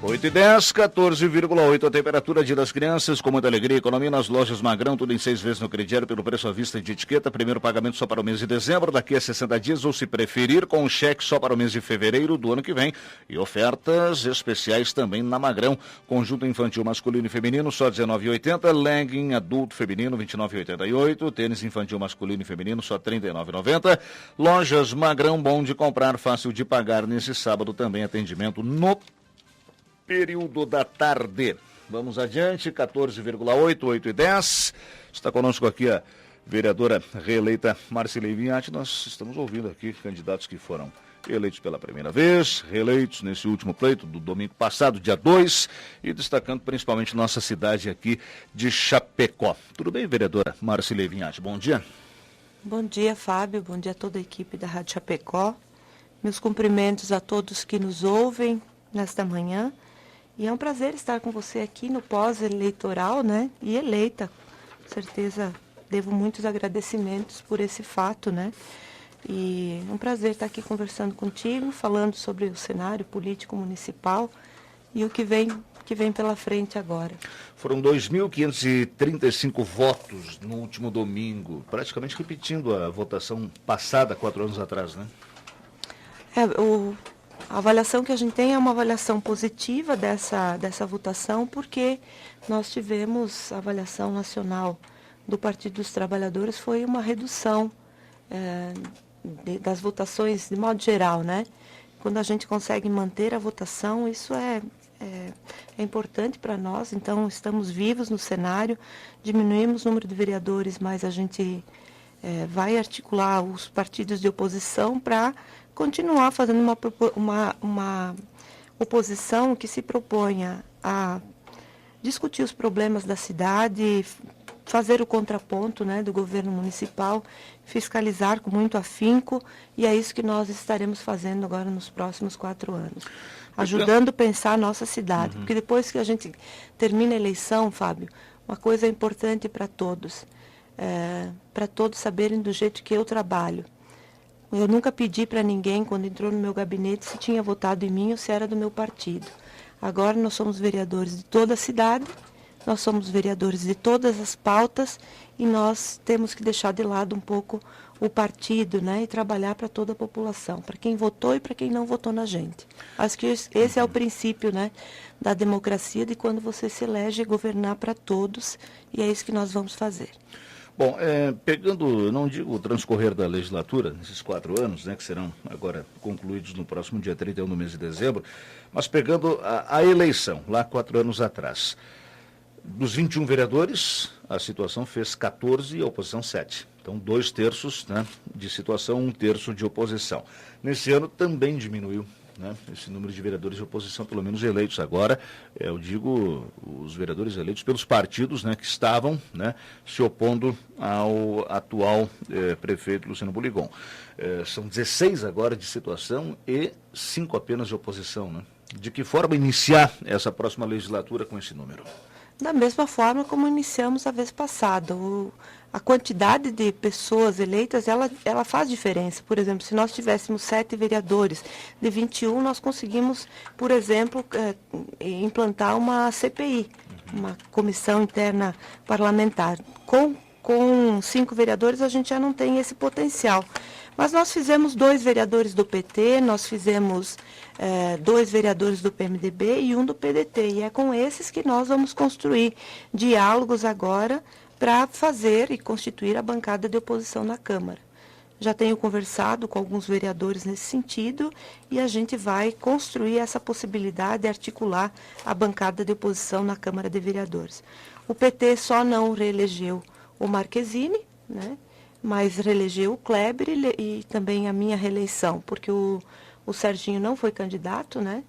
8h10, 14,8 a temperatura, Dia das Crianças, com muita alegria, economia nas lojas Magrão, tudo em 6 vezes no crediário pelo preço à vista de etiqueta, primeiro pagamento só para o mês de dezembro, daqui a 60 dias, ou se preferir, com um cheque só para o mês de fevereiro do ano que vem, e ofertas especiais também na Magrão, conjunto infantil masculino e feminino, só R$19,80, legging adulto feminino, R$29,88, tênis infantil masculino e feminino, só R$39,90, lojas Magrão, bom de comprar, fácil de pagar, nesse sábado também atendimento no período da tarde. Vamos adiante, 14,8, 8h10. Está conosco aqui a vereadora reeleita Marcilei Vinhati. Nós estamos ouvindo aqui candidatos que foram eleitos pela primeira vez, reeleitos nesse último pleito do domingo passado, dia 2, e destacando principalmente nossa cidade aqui de Chapecó. Tudo bem, vereadora Marcilei Vinhati? Bom dia. Bom dia, Fábio. Bom dia a toda a equipe da Rádio Chapecó. Meus cumprimentos a todos que nos ouvem nesta manhã. E é um prazer estar com você aqui no pós-eleitoral, né? E eleita. Com certeza devo muitos agradecimentos por esse fato, né? E é um prazer estar aqui conversando contigo, falando sobre o cenário político municipal e o que vem pela frente agora. Foram 2.535 votos no último domingo, praticamente repetindo a votação passada 4 anos atrás, né? A avaliação que a gente tem é uma avaliação positiva dessa votação, porque nós tivemos a avaliação nacional do Partido dos Trabalhadores, foi uma redução das votações de modo geral, né? Quando a gente consegue manter a votação, isso é importante para nós. Então, estamos vivos no cenário, diminuímos o número de vereadores, mas a gente vai articular os partidos de oposição para continuar fazendo uma oposição que se proponha a discutir os problemas da cidade, fazer o contraponto, né, do governo municipal, fiscalizar com muito afinco, e é isso que nós estaremos fazendo agora nos próximos 4 anos. Ajudando a pensar a nossa cidade. Porque depois que a gente termina a eleição, Fábio, uma coisa importante para todos saberem do jeito que eu trabalho. Eu nunca pedi para ninguém, quando entrou no meu gabinete, se tinha votado em mim ou se era do meu partido. Agora nós somos vereadores de toda a cidade, nós somos vereadores de todas as pautas e nós temos que deixar de lado um pouco o partido, né, e trabalhar para toda a população, para quem votou e para quem não votou na gente. Acho que esse é o princípio, né, da democracia, de quando você se elege governar para todos, e é isso que nós vamos fazer. Bom, pegando, não digo o transcorrer da legislatura, nesses 4 anos, né, que serão agora concluídos no próximo dia 31 do mês de dezembro, mas pegando a eleição, lá 4 anos atrás, dos 21 vereadores, a situação fez 14 e a oposição 7. Então, 2/3, né, de situação, 1/3 de oposição. Nesse ano também diminuiu, né, esse número de vereadores de oposição, pelo menos eleitos agora, eu digo os vereadores eleitos pelos partidos, né, que estavam, né, se opondo ao atual prefeito Luciano Buligon. São 16 agora de situação e 5 apenas de oposição, né? De que forma iniciar essa próxima legislatura com esse número? Da mesma forma como iniciamos a vez passada. A quantidade de pessoas eleitas, ela faz diferença. Por exemplo, se nós tivéssemos 7 vereadores de 21, nós conseguimos, por exemplo, implantar uma CPI, uma comissão interna parlamentar. Com 5 vereadores, a gente já não tem esse potencial. Mas nós fizemos 2 vereadores do PT, nós fizemos 2 vereadores do PMDB e 1 do PDT. E é com esses que nós vamos construir diálogos agora para fazer e constituir a bancada de oposição na Câmara. Já tenho conversado com alguns vereadores nesse sentido e a gente vai construir essa possibilidade de articular a bancada de oposição na Câmara de Vereadores. O PT só não reelegeu o Marquezine, né? Mas reelegeu o Kleber e também a minha reeleição, porque o Serginho não foi candidato, né,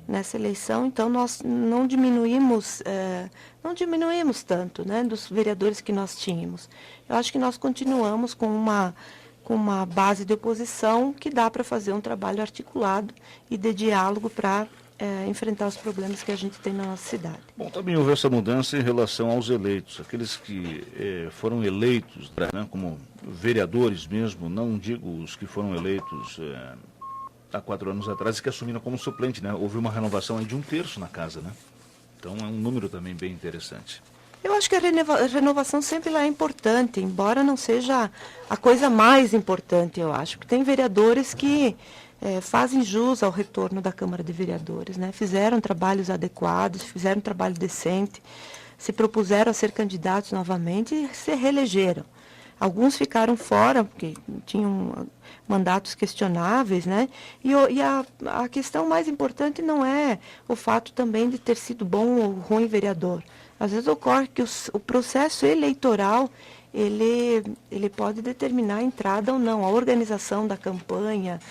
nessa eleição, então nós não diminuímos tanto, né, dos vereadores que nós tínhamos. Eu acho que nós continuamos com uma base de oposição que dá para fazer um trabalho articulado e de diálogo para enfrentar os problemas que a gente tem na nossa cidade. Bom, também houve essa mudança em relação aos eleitos, aqueles que foram eleitos, né, como vereadores mesmo, não digo os que foram eleitos há 4 anos atrás e que assumiram como suplente, né? Houve uma renovação aí de 1/3 na casa, né? Então é um número também bem interessante. Eu acho que a renovação sempre lá é importante, embora não seja a coisa mais importante, eu acho. Porque tem vereadores que fazem jus ao retorno da Câmara de Vereadores, né? Fizeram trabalhos adequados, fizeram um trabalho decente, se propuseram a ser candidatos novamente e se reelegeram. Alguns ficaram fora, porque tinham mandatos questionáveis, né? E a questão mais importante não é o fato também de ter sido bom ou ruim vereador. Às vezes ocorre que o processo eleitoral, ele pode determinar a entrada ou não, a organização da campanha,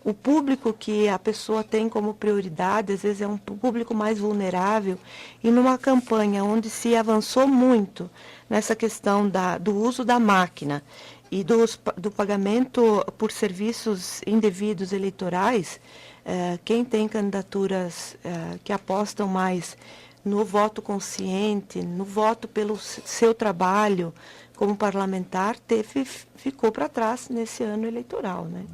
o público que a pessoa tem como prioridade, às vezes é um público mais vulnerável, e numa campanha onde se avançou muito nessa questão do uso da máquina e do pagamento por serviços indevidos eleitorais, quem tem candidaturas que apostam mais no voto consciente, no voto pelo seu trabalho como parlamentar, ficou para trás nesse ano eleitoral, né?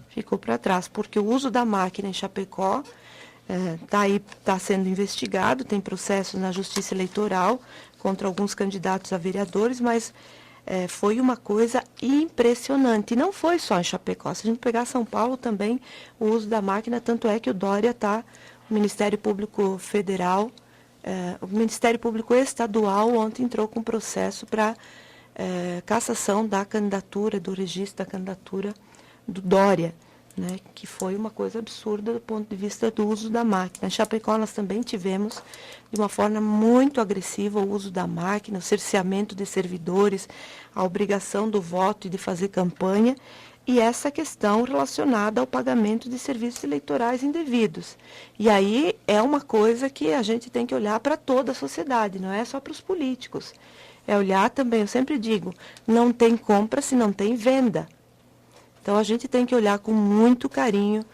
Ficou para trás, porque o uso da máquina em Chapecó está sendo investigado, tem processos na Justiça Eleitoral contra alguns candidatos a vereadores, mas foi uma coisa impressionante. E não foi só em Chapecó. Se a gente pegar São Paulo também, o uso da máquina, tanto é que o Dória o Ministério Público Federal, o Ministério Público Estadual ontem entrou com processo para cassação da candidatura, do registro da candidatura do Dória, né, que foi uma coisa absurda do ponto de vista do uso da máquina. Em Chapecó nós também tivemos, de uma forma muito agressiva, o uso da máquina, o cerceamento de servidores, a obrigação do voto e de fazer campanha, e essa questão relacionada ao pagamento de serviços eleitorais indevidos. E aí é uma coisa que a gente tem que olhar para toda a sociedade, não é só para os políticos. É olhar também, eu sempre digo, não tem compra se não tem venda. Então a gente tem que olhar com muito carinho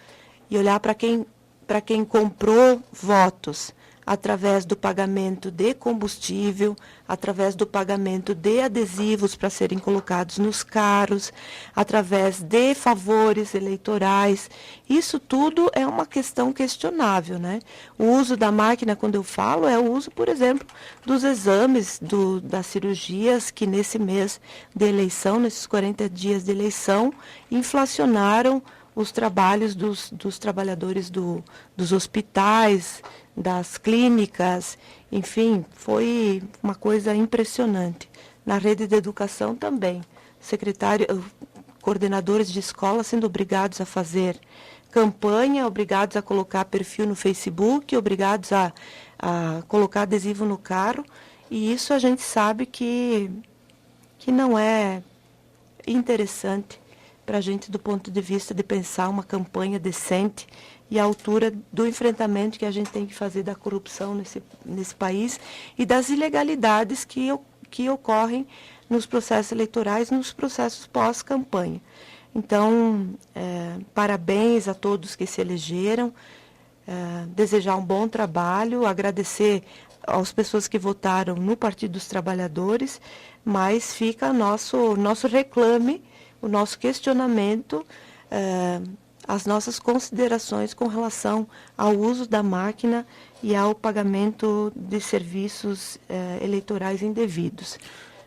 e olhar para quem comprou votos através do pagamento de combustível, através do pagamento de adesivos para serem colocados nos carros, através de favores eleitorais. Isso tudo é uma questão questionável, né? O uso da máquina, quando eu falo, é o uso, por exemplo, dos exames, das cirurgias que nesse mês de eleição, nesses 40 dias de eleição, inflacionaram os trabalhos dos trabalhadores dos hospitais, das clínicas, enfim, foi uma coisa impressionante. Na rede de educação também, coordenadores de escola sendo obrigados a fazer campanha, obrigados a colocar perfil no Facebook, obrigados a colocar adesivo no carro, e isso a gente sabe que não é interessante para a gente do ponto de vista de pensar uma campanha decente e à altura do enfrentamento que a gente tem que fazer da corrupção nesse país e das ilegalidades que ocorrem nos processos eleitorais, nos processos pós-campanha. Então, parabéns a todos que se elegeram, desejar um bom trabalho, agradecer às pessoas que votaram no Partido dos Trabalhadores, mas fica nosso reclame, o nosso questionamento, as nossas considerações com relação ao uso da máquina e ao pagamento de serviços eleitorais indevidos.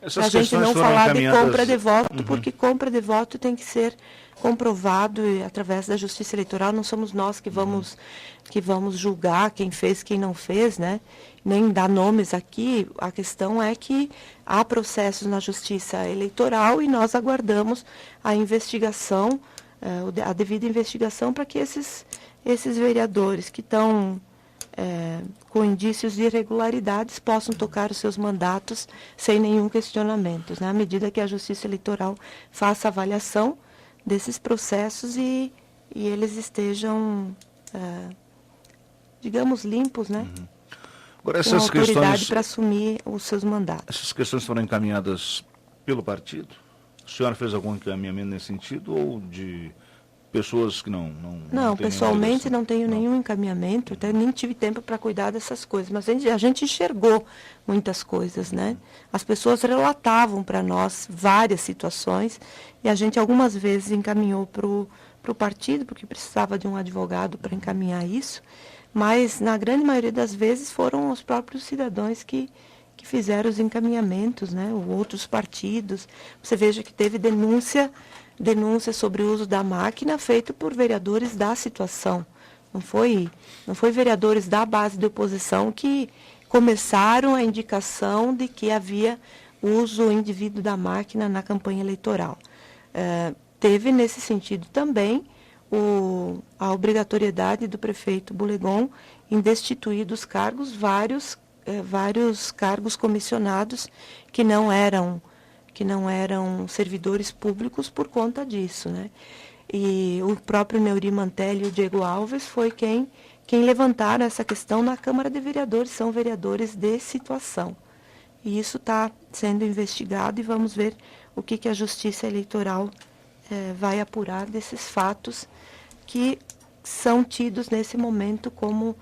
A gente não falar de compra de voto, porque compra de voto tem que ser comprovado através da Justiça Eleitoral. Não somos nós que vamos julgar quem fez, quem não fez, né? Nem dar nomes aqui. A questão é que há processos na Justiça Eleitoral e nós aguardamos a investigação, a devida investigação para que esses vereadores que estão com indícios de irregularidades possam tocar os seus mandatos sem nenhum questionamento, né? À medida que a Justiça Eleitoral faça avaliação desses processos e eles estejam, digamos, limpos, né? Agora, com autoridade para assumir os seus mandatos. Essas questões foram encaminhadas pelo partido? A senhora fez algum encaminhamento nesse sentido ou pessoas que não Não, têm pessoalmente não tenho nenhum encaminhamento, até nem tive tempo para cuidar dessas coisas, mas a gente enxergou muitas coisas, né? As pessoas relatavam para nós várias situações e a gente algumas vezes encaminhou para o partido, porque precisava de um advogado para encaminhar isso, mas na grande maioria das vezes foram os próprios cidadãos que fizeram os encaminhamentos, né? Outros partidos. Você veja que teve denúncia sobre o uso da máquina feito por vereadores da situação. Não foi vereadores da base de oposição que começaram a indicação de que havia uso indevido da máquina na campanha eleitoral. Teve, nesse sentido, também a obrigatoriedade do prefeito Boulegon em destituir dos cargos vários cargos comissionados que não eram servidores públicos por conta disso, né? E o próprio Neuri Mantelli e o Diego Alves foi quem levantaram essa questão na Câmara de Vereadores, são vereadores de situação. E isso está sendo investigado e vamos ver o que a Justiça Eleitoral vai apurar desses fatos que são tidos nesse momento como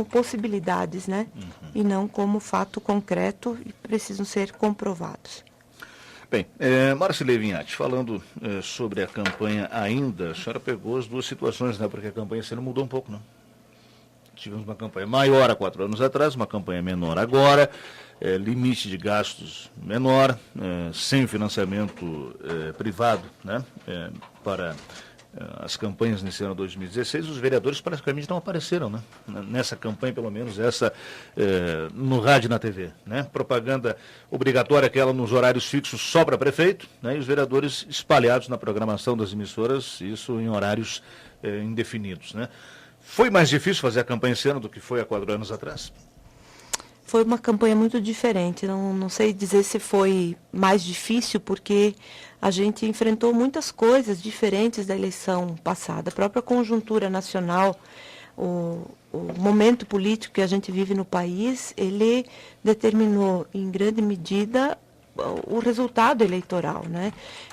possibilidades, né? E não como fato concreto e precisam ser comprovados. Bem, Marcilei Vinhati, falando sobre a campanha ainda, a senhora pegou as duas situações, né? Porque a campanha esse ano mudou um pouco, né? Tivemos uma campanha maior há 4 anos atrás, uma campanha menor agora, limite de gastos menor, sem financiamento privado, né? Para as campanhas nesse ano 2016, os vereadores praticamente não apareceram, né? Nessa campanha, pelo menos, essa no rádio e na TV, né? Propaganda obrigatória, aquela nos horários fixos só para prefeito, né? E os vereadores espalhados na programação das emissoras, isso em horários indefinidos, né? Foi mais difícil fazer a campanha esse ano do que foi há 4 anos atrás? Foi uma campanha muito diferente, não sei dizer se foi mais difícil, porque a gente enfrentou muitas coisas diferentes da eleição passada. A própria conjuntura nacional, o momento político que a gente vive no país, ele determinou em grande medida o resultado eleitoral, né?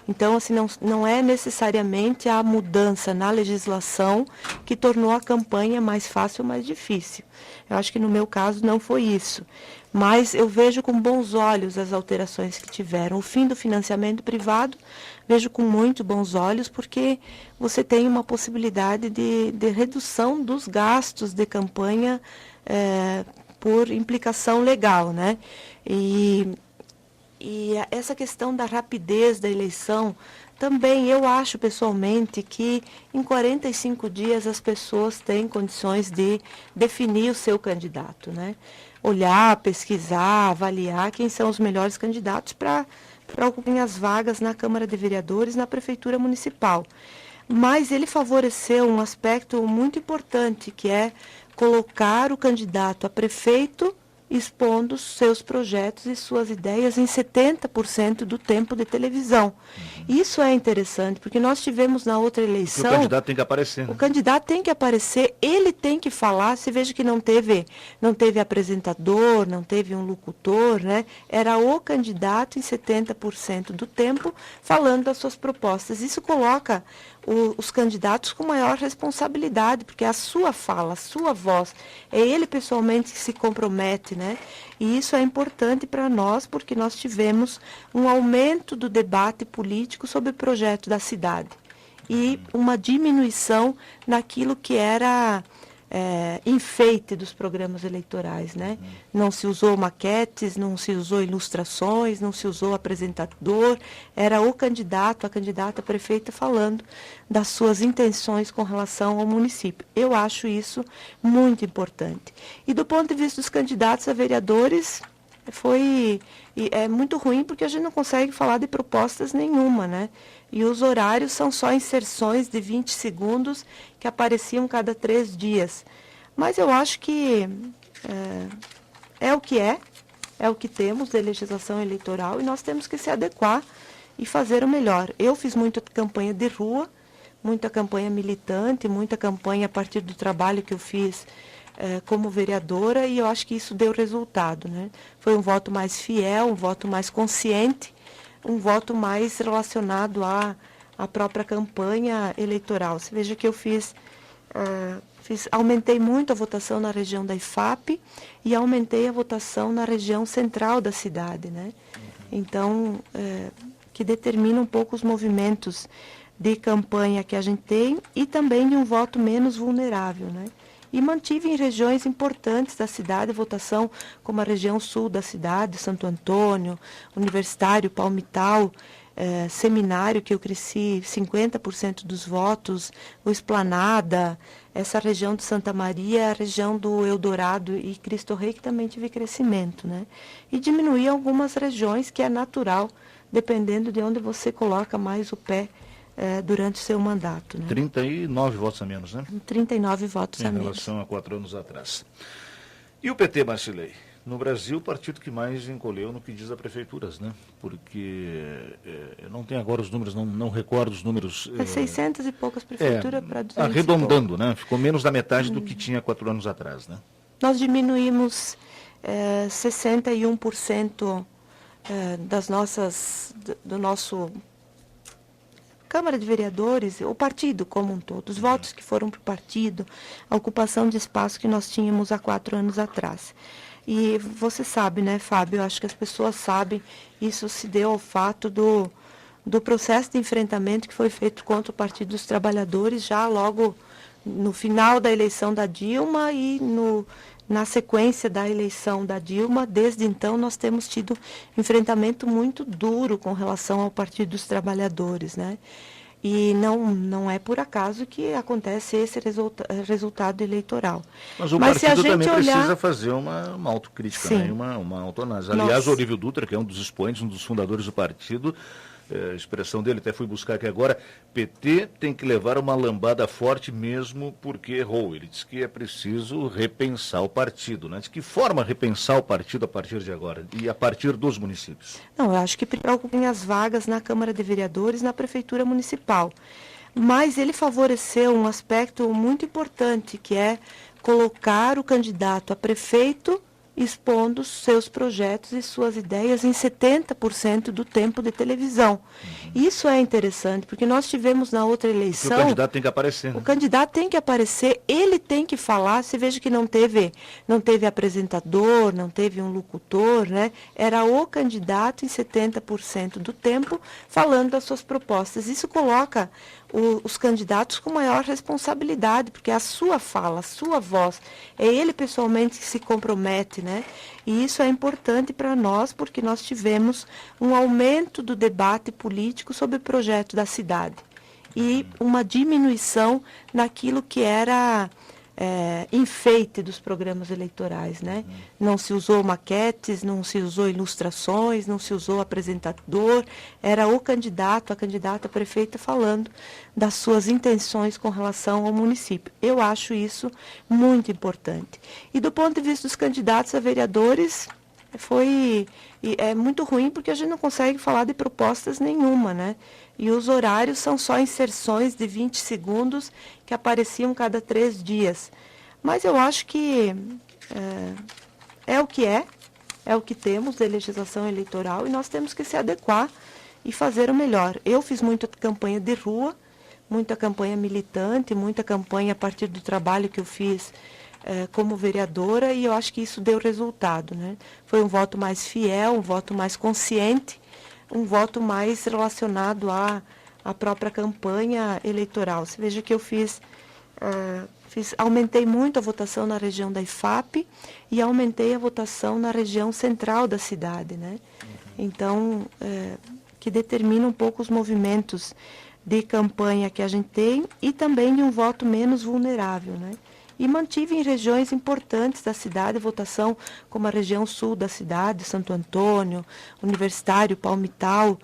Então, assim, não é necessariamente a mudança na legislação que tornou a campanha mais fácil ou mais difícil. Eu acho que no meu caso não foi isso. Mas eu vejo com bons olhos as alterações que tiveram. O fim do financiamento privado, vejo com muito bons olhos, porque você tem uma possibilidade de redução dos gastos de campanha por implicação legal, né? E essa questão da rapidez da eleição, também eu acho pessoalmente que em 45 dias as pessoas têm condições de definir o seu candidato, né? Olhar, pesquisar, avaliar quem são os melhores candidatos para ocuparem as vagas na Câmara de Vereadores, na Prefeitura Municipal. Mas ele favoreceu um aspecto muito importante, que é colocar o candidato a prefeito expondo seus projetos e suas ideias em 70% do tempo de televisão. Isso é interessante, porque nós tivemos na outra eleição... O candidato tem que aparecer. Né? O candidato tem que aparecer, ele tem que falar. Você veja que não teve apresentador, não teve um locutor, né? Era o candidato em 70% do tempo falando das suas propostas. Isso coloca os candidatos com maior responsabilidade, porque é a sua fala, a sua voz, é ele pessoalmente que se compromete, né? E isso é importante para nós, porque nós tivemos um aumento do debate político sobre o projeto da cidade e uma diminuição naquilo que era enfeite dos programas eleitorais, né? Não se usou maquetes, não se usou ilustrações, não se usou apresentador, era o candidato, a candidata prefeita falando das suas intenções com relação ao município. Eu acho isso muito importante. E do ponto de vista dos candidatos a vereadores, é muito ruim, porque a gente não consegue falar de propostas nenhuma, né? E os horários são só inserções de 20 segundos que apareciam cada 3 dias. Mas eu acho que é o que temos de legislação eleitoral, e nós temos que se adequar e fazer o melhor. Eu fiz muita campanha de rua, muita campanha militante, muita campanha a partir do trabalho que eu fiz como vereadora, e eu acho que isso deu resultado, né? Foi um voto mais fiel, um voto mais consciente, um voto mais relacionado a própria campanha eleitoral. Você veja que eu aumentei muito a votação na região da IFAP e aumentei a votação na região central da cidade, né? Então, que determina um pouco os movimentos de campanha que a gente tem e também de um voto menos vulnerável, né? E mantive em regiões importantes da cidade votação, como a região sul da cidade, Santo Antônio, Universitário, Palmital, Seminário, que eu cresci 50% dos votos, o Esplanada, essa região de Santa Maria, a região do Eldorado e Cristo Rei, que também tive crescimento, né? E diminuí algumas regiões, que é natural, dependendo de onde você coloca mais o pé durante o seu mandato, né? 39 votos a menos, né? 39 votos a menos. Em relação a 4 anos atrás. E o PT, Marcilei? No Brasil, o partido que mais encolheu no que diz a prefeituras, né? Porque eu não tenho agora os números, não recordo os números. 600 e poucas prefeituras para 200 arredondando, né? Ficou menos da metade do que tinha 4 anos atrás, né? Nós diminuímos 61% do nosso Câmara de Vereadores, o partido como um todo, os votos que foram para o partido, a ocupação de espaço que nós tínhamos há 4 anos atrás. E você sabe, né, Fábio, eu acho que as pessoas sabem, isso se deu ao fato do processo de enfrentamento que foi feito contra o Partido dos Trabalhadores, já logo no final da eleição da Dilma e na sequência da eleição da Dilma. Desde então, nós temos tido enfrentamento muito duro com relação ao Partido dos Trabalhadores, né? E não é por acaso que acontece esse resultado eleitoral. Mas o partido também precisa fazer uma autocrítica, né? uma autoanálise. Aliás, o Olívio Dutra, que é um dos expoentes, um dos fundadores do partido, a expressão dele, até fui buscar aqui agora, PT tem que levar uma lambada forte mesmo porque errou. Ele disse que é preciso repensar o partido, né? De que forma repensar o partido a partir de agora e a partir dos municípios? Não, eu acho que preocupem as vagas na Câmara de Vereadores, na Prefeitura Municipal. Mas ele favoreceu um aspecto muito importante, que é colocar o candidato a prefeito expondo seus projetos e suas ideias em 70% do tempo de televisão. Isso é interessante, porque nós tivemos na outra eleição... O candidato tem que aparecer. O candidato tem que aparecer, ele tem que falar. Você veja que não teve apresentador, não teve um locutor, né? Era o candidato em 70% do tempo falando das suas propostas. Isso coloca os candidatos com maior responsabilidade, porque é a sua fala, a sua voz, é ele pessoalmente que se compromete, né? E isso é importante para nós, porque nós tivemos um aumento do debate político sobre o projeto da cidade e uma diminuição naquilo que era enfeite dos programas eleitorais, né? Não se usou maquetes, não se usou ilustrações, não se usou apresentador, era o candidato, a candidata prefeita falando das suas intenções com relação ao município. Eu acho isso muito importante. E do ponto de vista dos candidatos a vereadores, é muito ruim porque a gente não consegue falar de propostas nenhuma, né? E os horários são só inserções de 20 segundos que apareciam cada 3 dias. Mas eu acho que é o que temos de legislação eleitoral e nós temos que se adequar e fazer o melhor. Eu fiz muita campanha de rua, muita campanha militante, muita campanha a partir do trabalho que eu fiz como vereadora, e eu acho que isso deu resultado, né? Foi um voto mais fiel, um voto mais consciente, um voto mais relacionado à própria campanha eleitoral. Você veja que eu aumentei muito a votação na região da IFAP e aumentei a votação na região central da cidade, né? Então, que determina um pouco os movimentos de campanha que a gente tem e também de um voto menos vulnerável, né? E mantive em regiões importantes da cidade votação, como a região sul da cidade, Santo Antônio, Universitário, Palmital,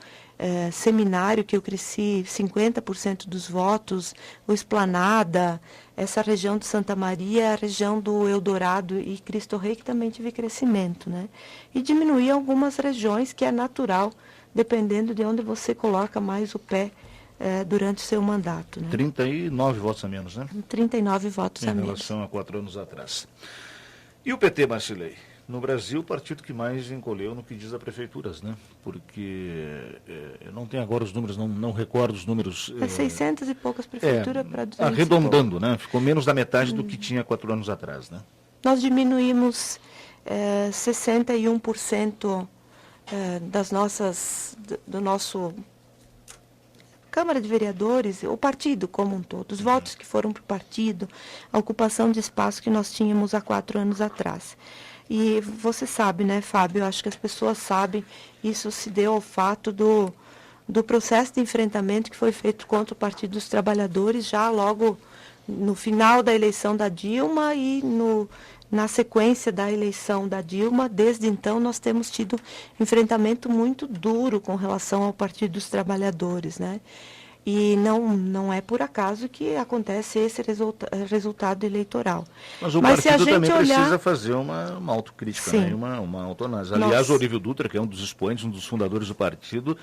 Seminário, que eu cresci 50% dos votos, o Esplanada, essa região de Santa Maria, a região do Eldorado e Cristo Rei, que também tive crescimento, né? E diminuí algumas regiões, que é natural, dependendo de onde você coloca mais o pé durante o seu mandato, né? 39 votos a menos, né? 39 votos a menos. Em relação a 4 anos atrás. E o PT, Marcilei? No Brasil, o partido que mais encolheu no que diz a prefeituras, né? Porque eu não tenho agora os números, não recordo os números. 600 e poucas prefeituras para 200 arredondando, né? Ficou menos da metade do que tinha 4 anos atrás, né? Nós diminuímos 61% do nosso Câmara de Vereadores, o partido como um todo, os votos que foram para o partido, a ocupação de espaço que nós tínhamos há 4 anos atrás. E você sabe, né, Fábio, eu acho que as pessoas sabem, isso se deu ao fato do processo de enfrentamento que foi feito contra o Partido dos Trabalhadores, já logo no final da eleição da Dilma e na sequência da eleição da Dilma. Desde então, nós temos tido enfrentamento muito duro com relação ao Partido dos Trabalhadores, né? E não é por acaso que acontece esse resultado eleitoral. Mas o partido também precisa fazer uma autocrítica, né? uma autoanálise. Aliás, o Olívio Dutra, que é um dos expoentes, um dos fundadores do partido,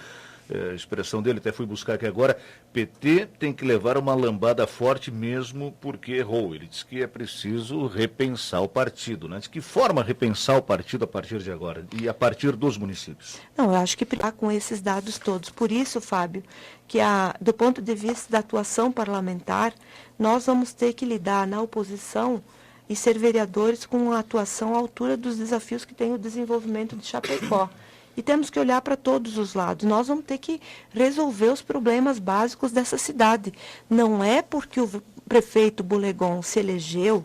a expressão dele, até fui buscar aqui agora, PT tem que levar uma lambada forte mesmo porque errou. Ele disse que é preciso repensar o partido, né? De que forma repensar o partido a partir de agora e a partir dos municípios? Não, eu acho que com esses dados todos. Por isso, Fábio, que do ponto de vista da atuação parlamentar, nós vamos ter que lidar na oposição e ser vereadores com uma atuação à altura dos desafios que tem o desenvolvimento de Chapecó. E temos que olhar para todos os lados. Nós vamos ter que resolver os problemas básicos dessa cidade. Não é porque o prefeito Bulegon se elegeu,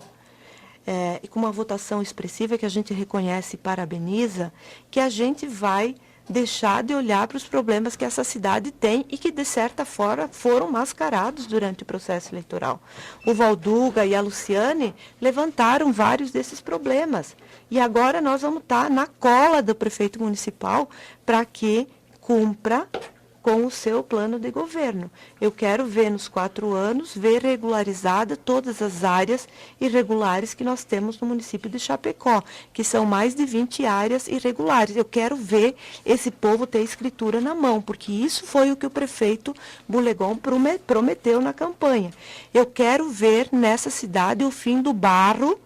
e com uma votação expressiva que a gente reconhece e parabeniza, que a gente vai deixar de olhar para os problemas que essa cidade tem e que, de certa forma, foram mascarados durante o processo eleitoral. O Valduga e a Luciane levantaram vários desses problemas. E agora nós vamos estar na cola do prefeito municipal para que cumpra com o seu plano de governo. Eu quero ver nos 4 anos, ver regularizada todas as áreas irregulares que nós temos no município de Chapecó, que são mais de 20 áreas irregulares. Eu quero ver esse povo ter escritura na mão, porque isso foi o que o prefeito Bulegon prometeu na campanha. Eu quero ver nessa cidade o fim do barro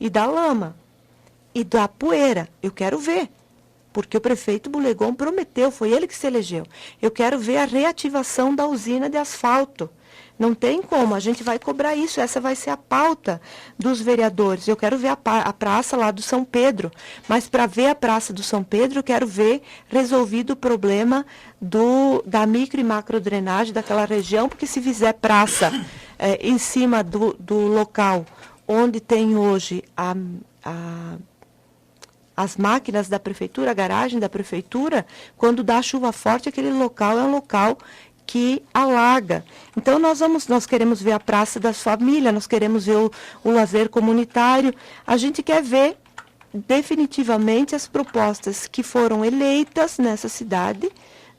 e da lama e da poeira. Eu quero ver. Porque o prefeito Bulegon prometeu, foi ele que se elegeu. Eu quero ver a reativação da usina de asfalto. Não tem como, a gente vai cobrar isso, essa vai ser a pauta dos vereadores. Eu quero ver a praça lá do São Pedro, mas para ver a praça do São Pedro, eu quero ver resolvido o problema da micro e macro drenagem daquela região, porque se fizer praça em cima do local onde tem hoje as máquinas da prefeitura, a garagem da prefeitura, quando dá chuva forte, aquele local é um local que alaga. Então, nós queremos ver a Praça das Famílias, nós queremos ver o lazer comunitário. A gente quer ver definitivamente as propostas que foram eleitas nessa cidade,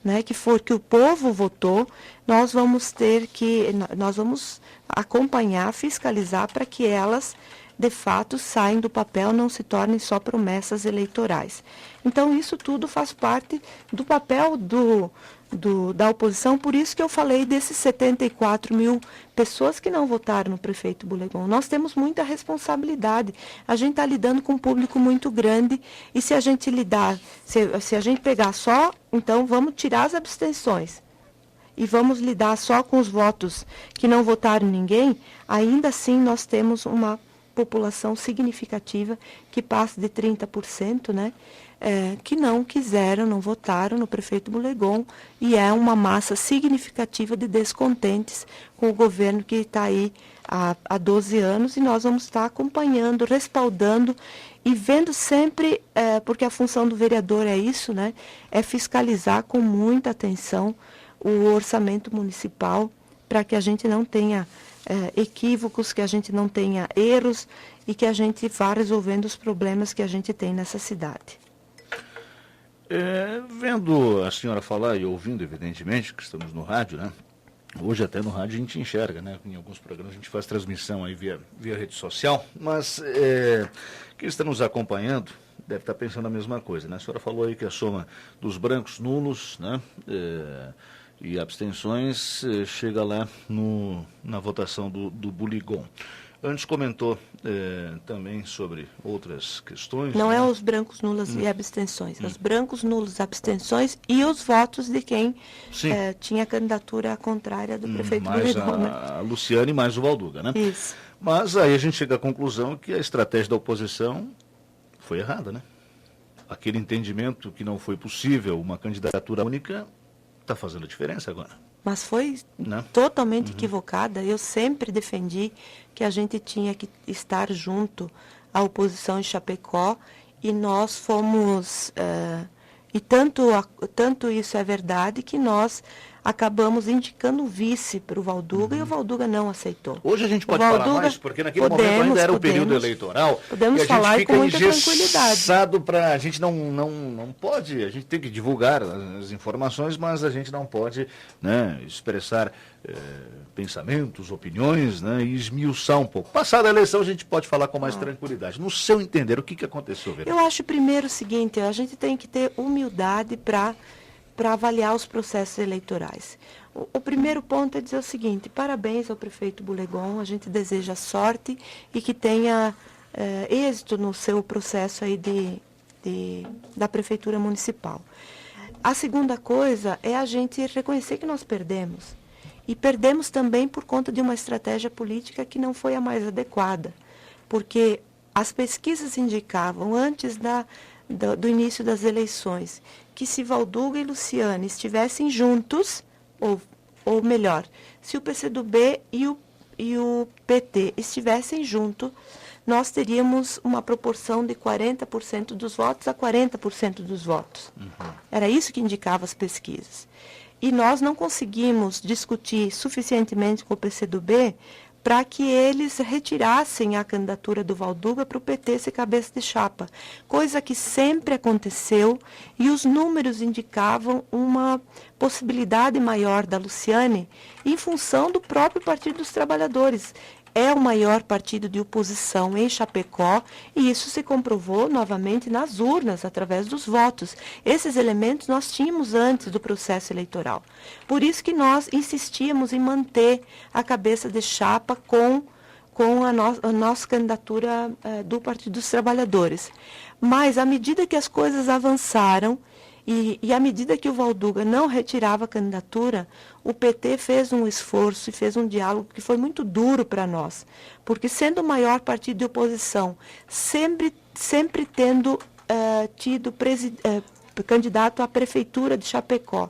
né, que o povo votou. Nós vamos acompanhar, fiscalizar para que elas de fato saem do papel, não se tornem só promessas eleitorais. Então, isso tudo faz parte do papel da oposição, por isso que eu falei desses 74 mil pessoas que não votaram no prefeito Bulegon. Nós temos muita responsabilidade, a gente está lidando com um público muito grande, e se a gente se a gente pegar só, então vamos tirar as abstenções, e vamos lidar só com os votos que não votaram ninguém, ainda assim nós temos uma população significativa que passa de 30%, né, que não votaram no prefeito Bulegon, e é uma massa significativa de descontentes com o governo que está aí há 12 anos, e nós vamos estar acompanhando, respaldando e vendo sempre, porque a função do vereador é isso, né, é fiscalizar com muita atenção o orçamento municipal, para que a gente não tenha equívocos, que a gente não tenha erros e que a gente vá resolvendo os problemas que a gente tem nessa cidade. Vendo a senhora falar e ouvindo, evidentemente, que estamos no rádio, né? Hoje até no rádio a gente enxerga, né? Em alguns programas a gente faz transmissão aí via rede social, mas quem está nos acompanhando deve estar pensando a mesma coisa, né? A senhora falou aí que a soma dos brancos nulos, né? E abstenções chega lá na votação do Bulegon. Antes comentou também sobre outras questões. Não né? é os brancos, nulas e abstenções. Os brancos, nulos, abstenções e os votos de quem tinha candidatura contrária do prefeito mais Bulegon, né? a Luciane mais o Valduga, né? Isso. Mas aí a gente chega à conclusão que a estratégia da oposição foi errada, né? Aquele entendimento que não foi possível uma candidatura única está fazendo diferença agora. Mas foi Né? totalmente equivocada. Eu sempre defendi que a gente tinha que estar junto à oposição em Chapecó e nós fomos... e tanto isso é verdade que nós acabamos indicando o vice para o Valduga e o Valduga não aceitou. Hoje a gente pode falar mais, porque naquele momento ainda era o período eleitoral. Podemos e a falar gente com fica muita tranquilidade. A gente não pode, a gente tem que divulgar as informações, mas a gente não pode, né, expressar pensamentos, opiniões, né, e esmiuçar um pouco. Passada a eleição a gente pode falar com mais tranquilidade. No seu entender, o que aconteceu, vereador? Eu acho primeiro o seguinte, a gente tem que ter humildade para avaliar os processos eleitorais. O primeiro ponto é dizer o seguinte: parabéns ao prefeito Bulegon, a gente deseja sorte e que tenha êxito no seu processo aí da prefeitura municipal. A segunda coisa é a gente reconhecer que nós perdemos. E perdemos também por conta de uma estratégia política que não foi a mais adequada, porque as pesquisas indicavam antes do início das eleições que se Valduga e Luciane estivessem juntos, ou melhor, se o PCdoB e o PT estivessem juntos, nós teríamos uma proporção de 40% dos votos a 40% dos votos. Era isso que indicavam as pesquisas. E nós não conseguimos discutir suficientemente com o PCdoB para que eles retirassem a candidatura do Valduga para o PT ser cabeça de chapa, coisa que sempre aconteceu e os números indicavam uma possibilidade maior da Luciane em função do próprio Partido dos Trabalhadores. É o maior partido de oposição em Chapecó e isso se comprovou novamente nas urnas, através dos votos. Esses elementos nós tínhamos antes do processo eleitoral. Por isso que nós insistíamos em manter a cabeça de chapa com a nossa candidatura do Partido dos Trabalhadores. Mas, à medida que as coisas avançaram, e à medida que o Valduga não retirava a candidatura, o PT fez um esforço e fez um diálogo que foi muito duro para nós. Porque sendo o maior partido de oposição, sempre tendo tido candidato à prefeitura de Chapecó,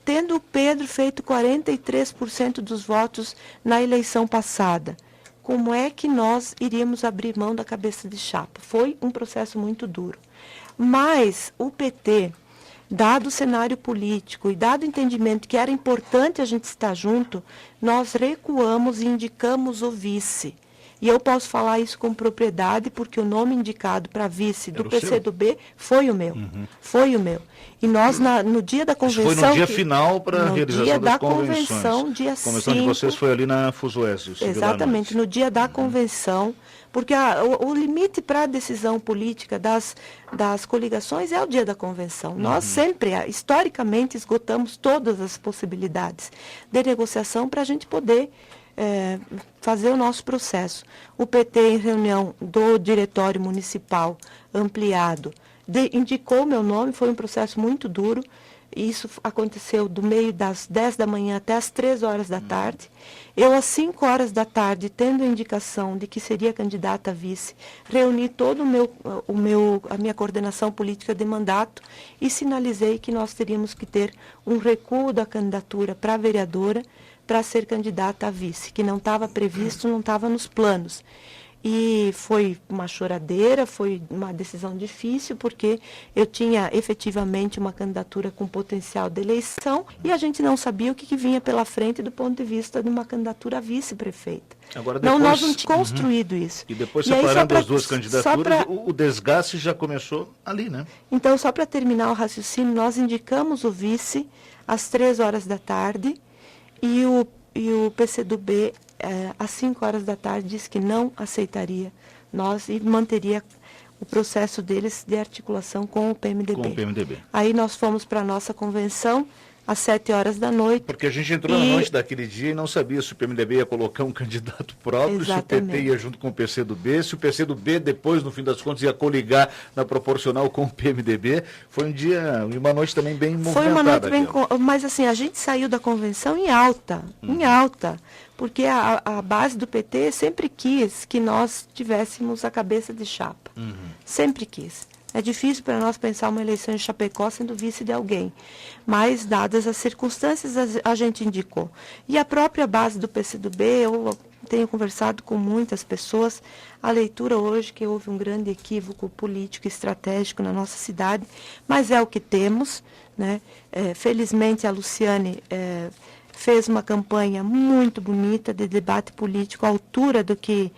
tendo o Pedro feito 43% dos votos na eleição passada, como é que nós iríamos abrir mão da cabeça de chapa? Foi um processo muito duro. Mas o PT... dado o cenário político e dado o entendimento que era importante a gente estar junto, nós recuamos e indicamos o vice. E eu posso falar isso com propriedade, porque o nome indicado para vice do PCdoB foi o meu. Foi o meu. E nós, no dia da convenção... Isso foi no dia final para a realização das convenções. Convenção, dia 5... A convenção de vocês foi ali na Fusoeste. Exatamente, no dia da convenção, porque o limite para a decisão política das coligações é o dia da convenção. Nós sempre, historicamente, esgotamos todas as possibilidades de negociação para a gente poder fazer o nosso processo. O PT, em reunião do Diretório Municipal ampliado, indicou meu nome, foi um processo muito duro. Isso aconteceu do meio das 10 da manhã até as 3 horas da tarde. Eu, às 5 horas da tarde, tendo a indicação de que seria candidata a vice, reuni toda a minha coordenação política de mandato e sinalizei que nós teríamos que ter um recuo da candidatura para vereadora para ser candidata a vice, que não estava previsto, não estava nos planos. E foi uma choradeira, foi uma decisão difícil, porque eu tinha efetivamente uma candidatura com potencial de eleição e a gente não sabia o que vinha pela frente do ponto de vista de uma candidatura a vice-prefeita. Agora, depois, não, nós não tínhamos construído isso. E depois, separando as duas candidaturas, o desgaste já começou ali, né? Então, só para terminar o raciocínio, nós indicamos o vice às 3 horas da tarde e o PCdoB, às 5 horas da tarde, disse que não aceitaria nós e manteria o processo deles de articulação com o PMDB. Com o PMDB. Aí nós fomos para a nossa convenção, às 7 horas da noite. Porque a gente entrou na noite daquele dia e não sabia se o PMDB ia colocar um candidato próprio, Exatamente. se o PT ia junto com o PCdoB, se o PCdoB depois, no fim das contas, ia coligar na proporcional com o PMDB. Foi um dia e uma noite também bem movimentada. Foi uma noite bem... Mas assim, a gente saiu da convenção em alta, porque a base do PT sempre quis que nós tivéssemos a cabeça de chapa. Sempre quis. É difícil para nós pensar uma eleição em Chapecó sendo vice de alguém, mas dadas as circunstâncias a gente indicou. E a própria base do PCdoB, eu tenho conversado com muitas pessoas, a leitura hoje que houve um grande equívoco político e estratégico na nossa cidade, mas é o que temos, né? Felizmente a Luciane fez uma campanha muito bonita de debate político à altura do que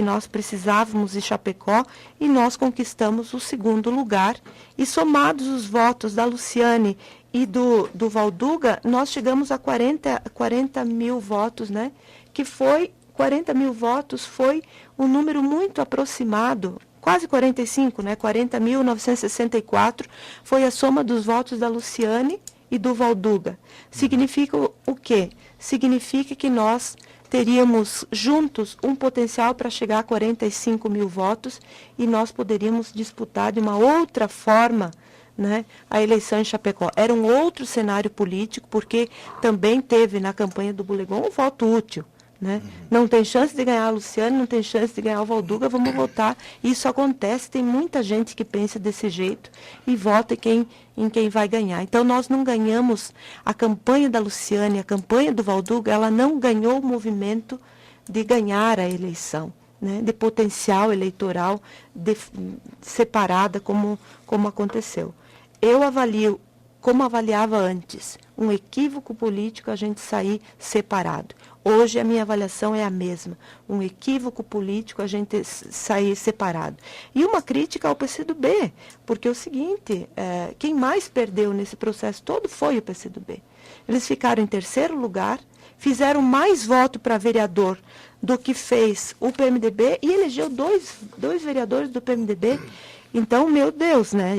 nós precisávamos em Chapecó, e nós conquistamos o 2º lugar. E somados os votos da Luciane e do Valduga, nós chegamos a 40 mil votos, né? Que foi, 40 mil votos foi um número muito aproximado, quase 45, né? 40.964 foi a soma dos votos da Luciane e do Valduga. Significa o quê? Significa que nós teríamos juntos um potencial para chegar a 45 mil votos e nós poderíamos disputar de uma outra forma, né, a eleição em Chapecó. Era um outro cenário político, porque também teve na campanha do Bulegon um voto útil. Né? Não tem chance de ganhar a Luciane, não tem chance de ganhar o Valduga, vamos votar. Isso acontece, tem muita gente que pensa desse jeito e vota em quem vai ganhar. Então nós não ganhamos a campanha da Luciane, a campanha do Valduga, ela não ganhou o movimento de ganhar a eleição, né? De potencial eleitoral separada como aconteceu. Eu avalio, como avaliava antes, um equívoco político a gente sair separado. Hoje a minha avaliação é a mesma. Um equívoco político a gente sair separado. E uma crítica ao PCdoB, porque é o seguinte, quem mais perdeu nesse processo todo foi o PCdoB. Eles ficaram em 3º lugar, fizeram mais voto para vereador do que fez o PMDB e elegeu dois vereadores do PMDB. Então, meu Deus, né?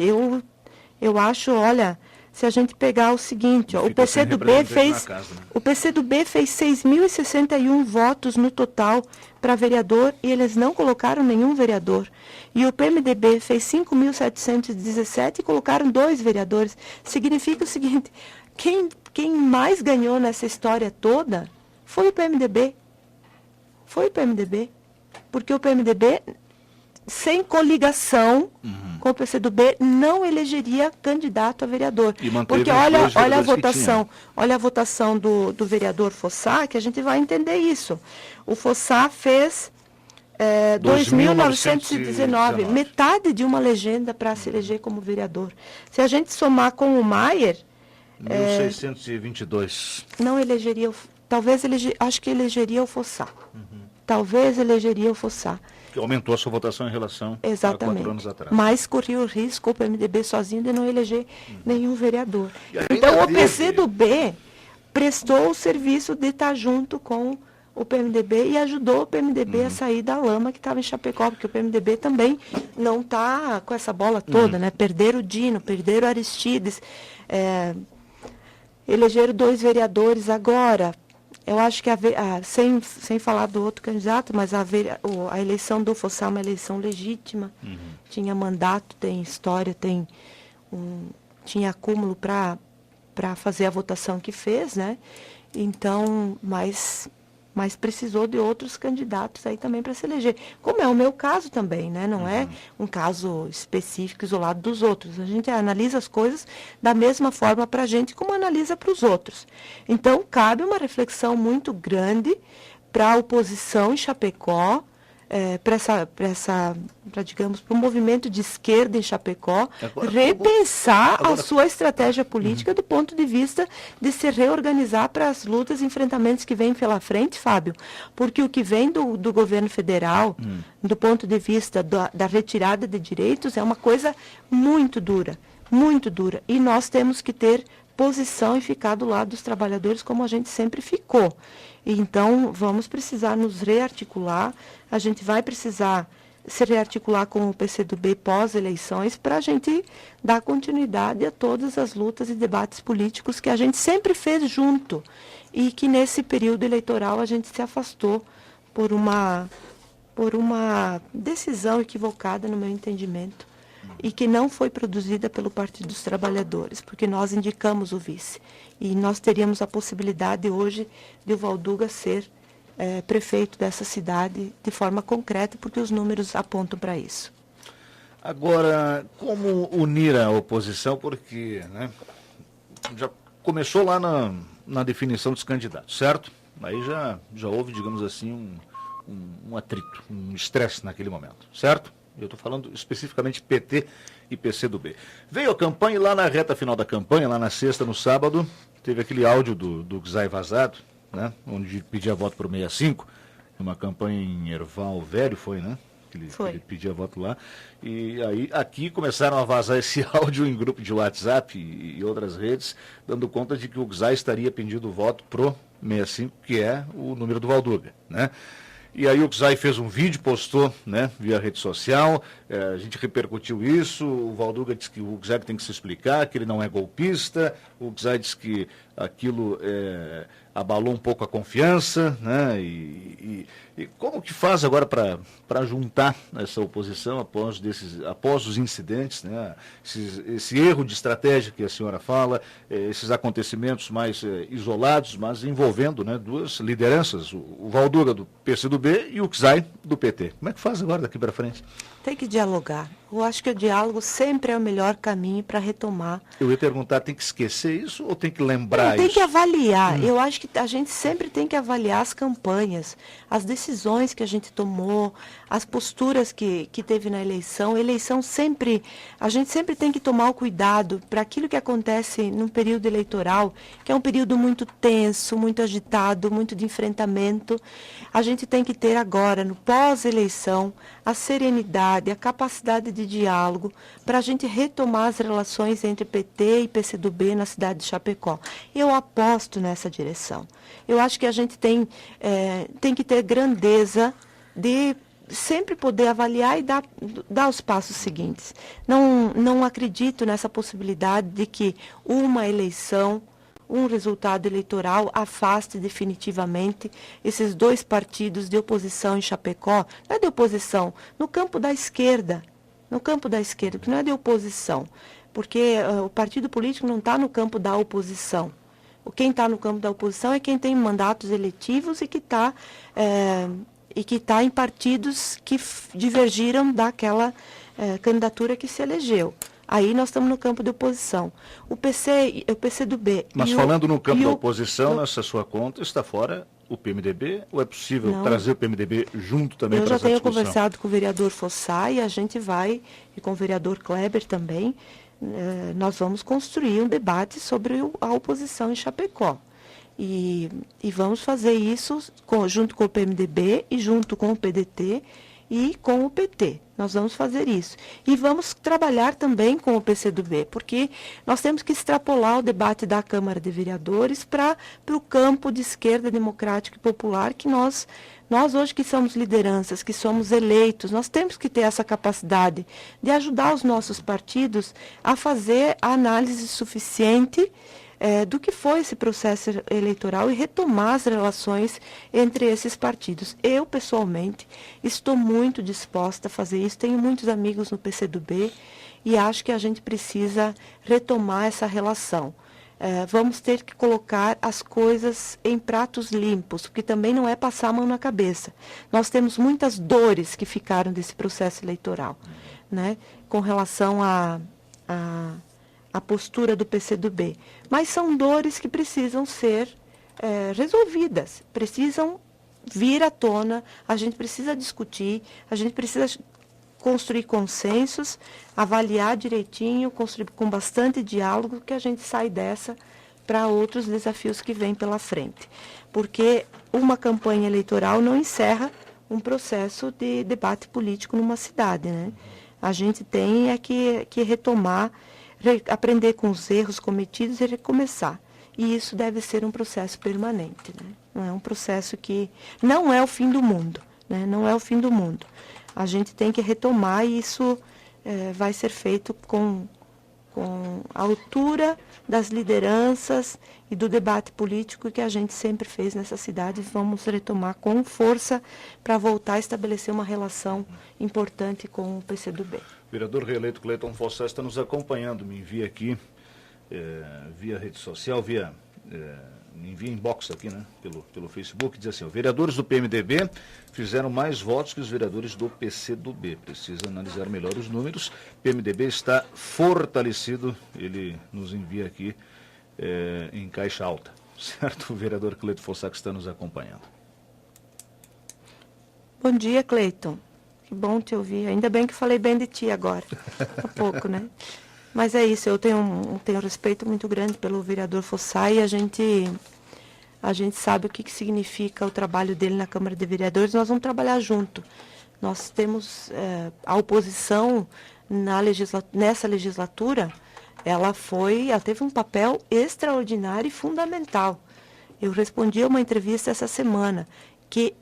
Eu acho, olha... Se a gente pegar o seguinte, ó, o PCdoB fez 6.061 votos no total para vereador e eles não colocaram nenhum vereador. E o PMDB fez 5.717 e colocaram 2 vereadores. Significa o seguinte, quem mais ganhou nessa história toda foi o PMDB. Foi o PMDB. Porque o PMDB, sem coligação com o PCdoB, não elegeria candidato a vereador. Porque olha a votação do vereador Fossá, que a gente vai entender isso. O Fossá fez 2.919, metade de uma legenda para se eleger como vereador. Se a gente somar com o Maier... 1.622. Não elegeria, acho que elegeria o Fossá. Talvez elegeria o Fossá. Que aumentou a sua votação em relação a 4 anos atrás. Mas corria o risco, o PMDB sozinho, de não eleger nenhum vereador. Então, o PCdoB prestou o serviço de estar junto com o PMDB e ajudou o PMDB a sair da lama que estava em Chapecó, porque o PMDB também não está com essa bola toda, né? Perderam o Dino, perderam o Aristides, elegeram 2 vereadores agora. Eu acho que, sem falar do outro candidato, mas a eleição do Fossá é uma eleição legítima. Tinha mandato, tem história, tinha acúmulo para fazer a votação que fez, né? Então, mas precisou de outros candidatos aí também para se eleger. Como é o meu caso também, né? Não é um caso específico, isolado dos outros. A gente analisa as coisas da mesma forma para a gente como analisa para os outros. Então, cabe uma reflexão muito grande para a oposição em Chapecó, para o movimento de esquerda em Chapecó, repensar a sua estratégia política do ponto de vista de se reorganizar para as lutas e enfrentamentos que vêm pela frente, Fábio. Porque o que vem do governo federal, do ponto de vista da retirada de direitos, é uma coisa muito dura, muito dura. E nós temos que ter posição e ficar do lado dos trabalhadores como a gente sempre ficou. Então, vamos precisar nos rearticular, a gente vai precisar se rearticular com o PCdoB pós-eleições para a gente dar continuidade a todas as lutas e debates políticos que a gente sempre fez junto e que nesse período eleitoral a gente se afastou por uma decisão equivocada, no meu entendimento, e que não foi produzida pelo Partido dos Trabalhadores, porque nós indicamos o vice. E nós teríamos a possibilidade hoje de o Valduga ser prefeito dessa cidade de forma concreta, porque os números apontam para isso. Agora, como unir a oposição? Porque, né, já começou lá na definição dos candidatos, certo? Aí já houve, digamos assim, um atrito, um estresse naquele momento, certo? Eu estou falando especificamente PT e PCdoB. Veio a campanha e lá na reta final da campanha, lá na sexta, no sábado, teve aquele áudio do Gzai vazado, né, onde pedia voto para o 65, uma campanha em Erval Velho, foi, né? Ele pedia voto lá. E aí aqui começaram a vazar esse áudio em grupo de WhatsApp e outras redes, dando conta de que o Gzai estaria pedindo voto pro 65, que é o número do Valduga, né? E aí o Gzai fez um vídeo, postou, né, via rede social, a gente repercutiu isso, o Valduga disse que o Gzai tem que se explicar, que ele não é golpista, o Gzai disse que aquilo abalou um pouco a confiança, né, e como que faz agora para juntar essa oposição após os incidentes, né, esse erro de estratégia que a senhora fala, esses acontecimentos mais isolados, mas envolvendo, né, duas lideranças, o Valduga do PCdoB e o Gzai do PT. Como é que faz agora daqui para frente? Tem que dialogar. Eu acho que o diálogo sempre é o melhor caminho para retomar. Eu ia perguntar, tem que esquecer isso ou tem que lembrar isso? Tem que avaliar. Eu acho que a gente sempre tem que avaliar as campanhas, as decisões que a gente tomou, as posturas que teve na eleição. A gente sempre tem que tomar o cuidado para aquilo que acontece num período eleitoral, que é um período muito tenso, muito agitado, muito de enfrentamento. A gente tem que ter agora, no pós-eleição, a serenidade, a capacidade de diálogo para a gente retomar as relações entre PT e PCdoB na cidade de Chapecó. Eu aposto nessa direção. Eu acho que a gente tem que ter grandeza de sempre poder avaliar e dar os passos seguintes. Não acredito nessa possibilidade de que uma eleição, um resultado eleitoral afaste definitivamente esses dois partidos de oposição em Chapecó. Não é de oposição, no campo da esquerda, que não é de oposição, porque o partido político não está no campo da oposição. Quem está no campo da oposição é quem tem mandatos eletivos e que está em partidos que divergiram daquela candidatura que se elegeu. Aí nós estamos no campo de oposição. O PCdoB... Mas falando no campo da oposição, nessa sua conta, está fora o PMDB? Ou é possível trazer o PMDB junto também para essa discussão? Eu já tenho conversado com o vereador Fossá e a gente vai, e com o vereador Kleber também, nós vamos construir um debate sobre a oposição em Chapecó. E vamos fazer isso junto com o PMDB e junto com o PDT e com o PT. Nós vamos fazer isso. E vamos trabalhar também com o PCdoB, porque nós temos que extrapolar o debate da Câmara de Vereadores para o campo de esquerda democrática e popular, que nós hoje que somos lideranças, que somos eleitos, nós temos que ter essa capacidade de ajudar os nossos partidos a fazer a análise suficiente do que foi esse processo eleitoral e retomar as relações entre esses partidos. Eu, pessoalmente, estou muito disposta a fazer isso. Tenho muitos amigos no PCdoB e acho que a gente precisa retomar essa relação. Vamos ter que colocar as coisas em pratos limpos, porque também não é passar a mão na cabeça. Nós temos muitas dores que ficaram desse processo eleitoral, né, com relação a postura do PCdoB. Mas são dores que precisam ser resolvidas, precisam vir à tona, a gente precisa discutir, a gente precisa construir consensos, avaliar direitinho, construir com bastante diálogo, que a gente sai dessa para outros desafios que vêm pela frente. Porque uma campanha eleitoral não encerra um processo de debate político numa cidade, né? A gente tem que retomar, aprender com os erros cometidos e recomeçar. E isso deve ser um processo permanente, né? Não é um processo que... Não é o fim do mundo, né? Não é o fim do mundo. a gente tem que retomar e isso vai ser feito com a altura das lideranças e do debate político que a gente sempre fez nessa cidade. Vamos retomar com força para voltar a estabelecer uma relação importante com o PCdoB. Vereador reeleito Cleiton Fossá está nos acompanhando, me envia aqui, via rede social, me envia inbox aqui, né, pelo Facebook, diz assim: vereadores do PMDB fizeram mais votos que os vereadores do PCdoB. Precisa analisar melhor os números. PMDB está fortalecido, ele nos envia aqui em caixa alta. Certo, o vereador Cleiton Fossá que está nos acompanhando. Bom dia, Cleiton. Que bom te ouvir. Ainda bem que falei bem de ti agora, há pouco, né? Mas é isso, eu tenho um respeito muito grande pelo vereador Fossá e a gente sabe o que significa o trabalho dele na Câmara de Vereadores. Nós vamos trabalhar junto. Nós temos a oposição nessa legislatura, ela teve um papel extraordinário e fundamental. Eu respondi a uma entrevista essa semana, que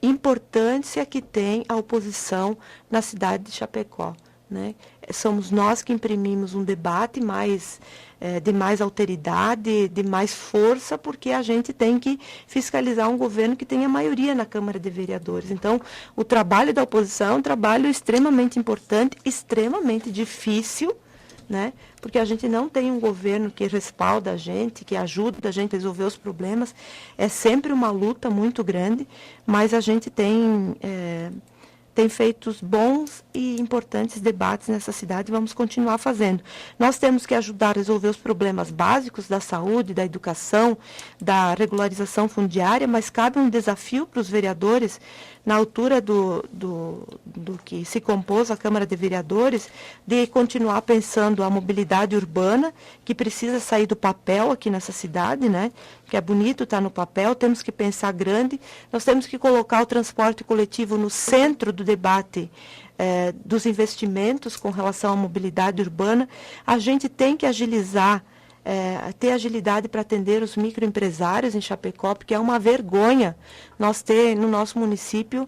importância que tem a oposição na cidade de Chapecó, né? Somos nós que imprimimos um debate de mais alteridade, de mais força, porque a gente tem que fiscalizar um governo que tenha maioria na Câmara de Vereadores. Então, o trabalho da oposição é um trabalho extremamente importante, extremamente difícil, né? Porque a gente não tem um governo que respalda a gente, que ajuda a gente a resolver os problemas. É sempre uma luta muito grande, mas a gente tem feito bons e importantes debates nessa cidade e vamos continuar fazendo. Nós temos que ajudar a resolver os problemas básicos da saúde, da educação, da regularização fundiária, mas cabe um desafio para os vereadores, na altura do que se compôs a Câmara de Vereadores, de continuar pensando a mobilidade urbana, que precisa sair do papel aqui nessa cidade, né? Que é bonito estar no papel, temos que pensar grande, nós temos que colocar o transporte coletivo no centro do debate dos investimentos com relação à mobilidade urbana. A gente tem que agilizar, ter agilidade para atender os microempresários em Chapecó, porque é uma vergonha nós ter no nosso município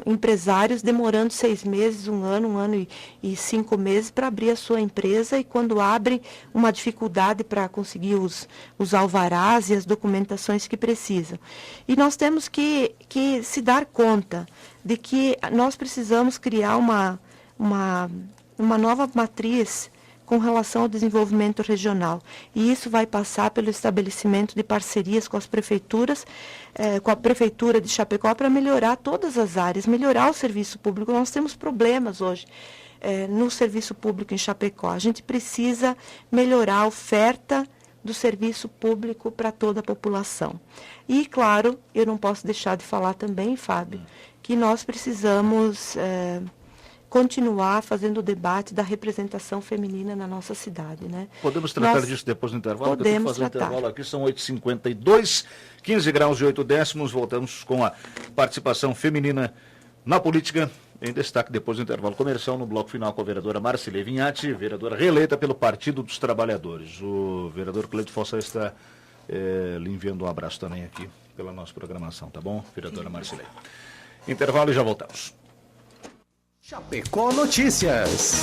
empresários demorando 6 meses, um ano e 5 meses para abrir a sua empresa, e quando abrem, uma dificuldade para conseguir os alvarás e as documentações que precisam. E nós temos que se dar conta de que nós precisamos criar uma nova matriz com relação ao desenvolvimento regional. E isso vai passar pelo estabelecimento de parcerias com as prefeituras, com a Prefeitura de Chapecó, para melhorar todas as áreas, melhorar o serviço público. Nós temos problemas hoje no serviço público em Chapecó. A gente precisa melhorar a oferta do serviço público para toda a população. E, claro, eu não posso deixar de falar também, Fábio, que nós precisamos continuar fazendo o debate da representação feminina na nossa cidade, né? Podemos tratar disso depois do intervalo? Podemos tratar. Intervalo aqui, são 8h52, 15 graus e 8 décimos. Voltamos com a participação feminina na política, em destaque depois do intervalo comercial, no bloco final com a vereadora Marcilei Vinhati, vereadora reeleita pelo Partido dos Trabalhadores. O vereador Cleiton Fossá está lhe enviando um abraço também aqui pela nossa programação, tá bom, vereadora Marcilei? Intervalo e já voltamos. Chapecó Notícias.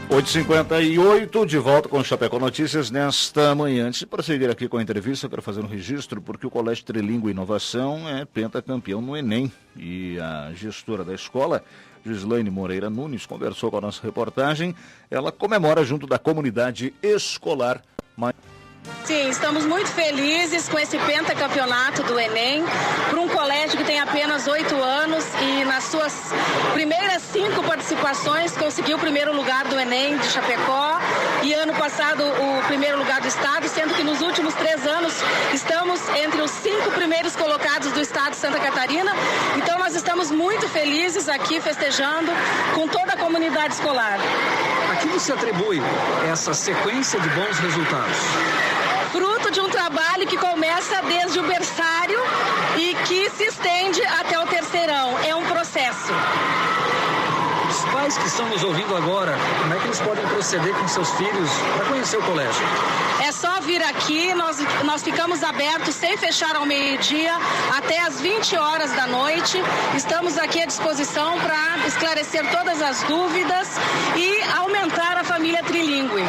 Oito 8h58, de volta com o Chapecó Notícias nesta manhã. Antes de prosseguir aqui com a entrevista, eu quero fazer um registro, porque o Colégio Trilingua e Inovação é pentacampeão no Enem. E a gestora da escola, Gislaine Moreira Nunes, conversou com a nossa reportagem. Ela comemora junto da comunidade escolar. Sim, estamos muito felizes com esse pentacampeonato do Enem, para um colégio que tem apenas 8 anos e nas suas primeiras 5 participações conseguiu o primeiro lugar do Enem de Chapecó e ano passado o primeiro lugar do estado, sendo que nos últimos 3 anos estamos entre os 5 primeiros colocados do estado de Santa Catarina. Então nós estamos muito felizes aqui festejando com toda a comunidade escolar. A que você atribui essa sequência de bons resultados? Fruto de um trabalho que começa desde o berçário e que se estende até o terceirão. É um processo. estão nos ouvindo agora, como é que eles podem proceder com seus filhos para conhecer o colégio? É só vir aqui, nós ficamos abertos sem fechar ao meio-dia até às 20 horas da noite. Estamos aqui à disposição para esclarecer todas as dúvidas e aumentar a família trilingüe.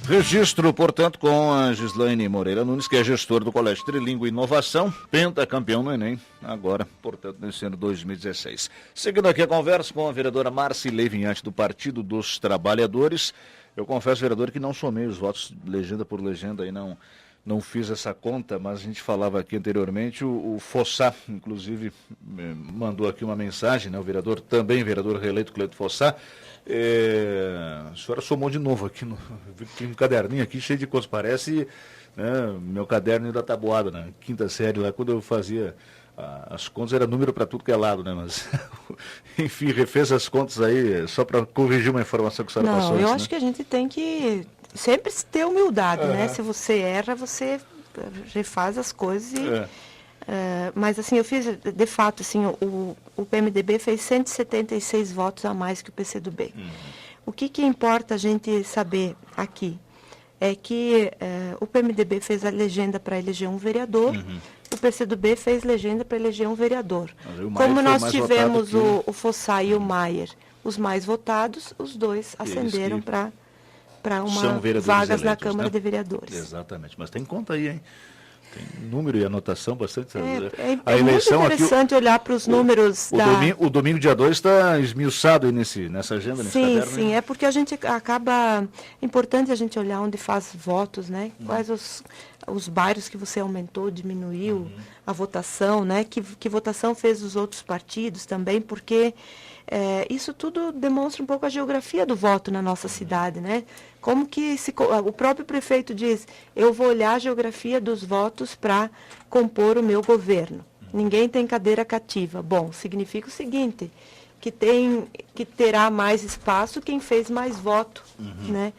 Registro, portanto, com a Gislaine Moreira Nunes, que é gestor do Colégio Trilingüe Inovação, pentacampeão no Enem, agora, portanto, nesse ano 2016. Seguindo aqui a conversa com a vereadora Marcilei Vinhante, do Partido dos Trabalhadores. Eu confesso, vereador, que não somei os votos legenda por legenda e não fiz essa conta, mas a gente falava aqui anteriormente, o Fossá, inclusive, mandou aqui uma mensagem, né? O vereador, também vereador reeleito Cleito Fossá. A senhora somou de novo aqui, tem um caderninho aqui cheio de coisas, parece, né, meu caderno da tabuada, né, quinta série, lá quando eu fazia as contas era número para tudo que é lado, né, mas enfim, refez as contas aí, só para corrigir uma informação que a senhora passou. Não, eu antes, acho né? que a gente tem que sempre ter humildade, né, se você erra, você refaz as coisas e... mas assim, eu fiz, de fato, assim, o PMDB fez 176 votos a mais que o PCdoB. O que importa a gente saber aqui é que o PMDB fez a legenda para eleger um vereador, o PCdoB fez legenda para eleger um vereador. Como nós tivemos o Fossá e o Maier, os mais votados, os dois ascenderam para uma vagas na Câmara de Vereadores. Exatamente, mas tem conta aí, hein? Tem número e anotação bastante. É muito interessante olhar para os números o domingo dia 2 está esmiuçado aí nessa agenda, nesse caderno. Sim, é porque a gente acaba... É importante a gente olhar onde faz votos, né? Quais os bairros que você aumentou, diminuiu, a votação, né? Que votação fez os outros partidos também, porque isso tudo demonstra um pouco a geografia do voto na nossa cidade, né? Como que o próprio prefeito diz, eu vou olhar a geografia dos votos para compor o meu governo. Ninguém tem cadeira cativa. Bom, significa o seguinte, que terá mais espaço quem fez mais voto, né,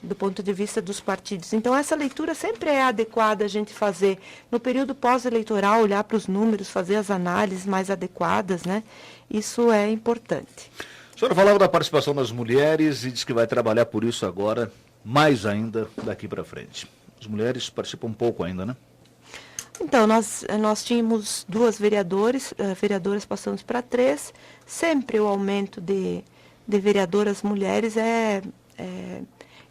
do ponto de vista dos partidos. Então, essa leitura sempre é adequada a gente fazer. No período pós-eleitoral, olhar para os números, fazer as análises mais adequadas, né? Isso é importante. A senhora falava da participação das mulheres e disse que vai trabalhar por isso agora, mais ainda daqui para frente. As mulheres participam um pouco ainda, né? Então, nós tínhamos 2 vereadoras passamos para 3. Sempre o aumento de vereadoras mulheres é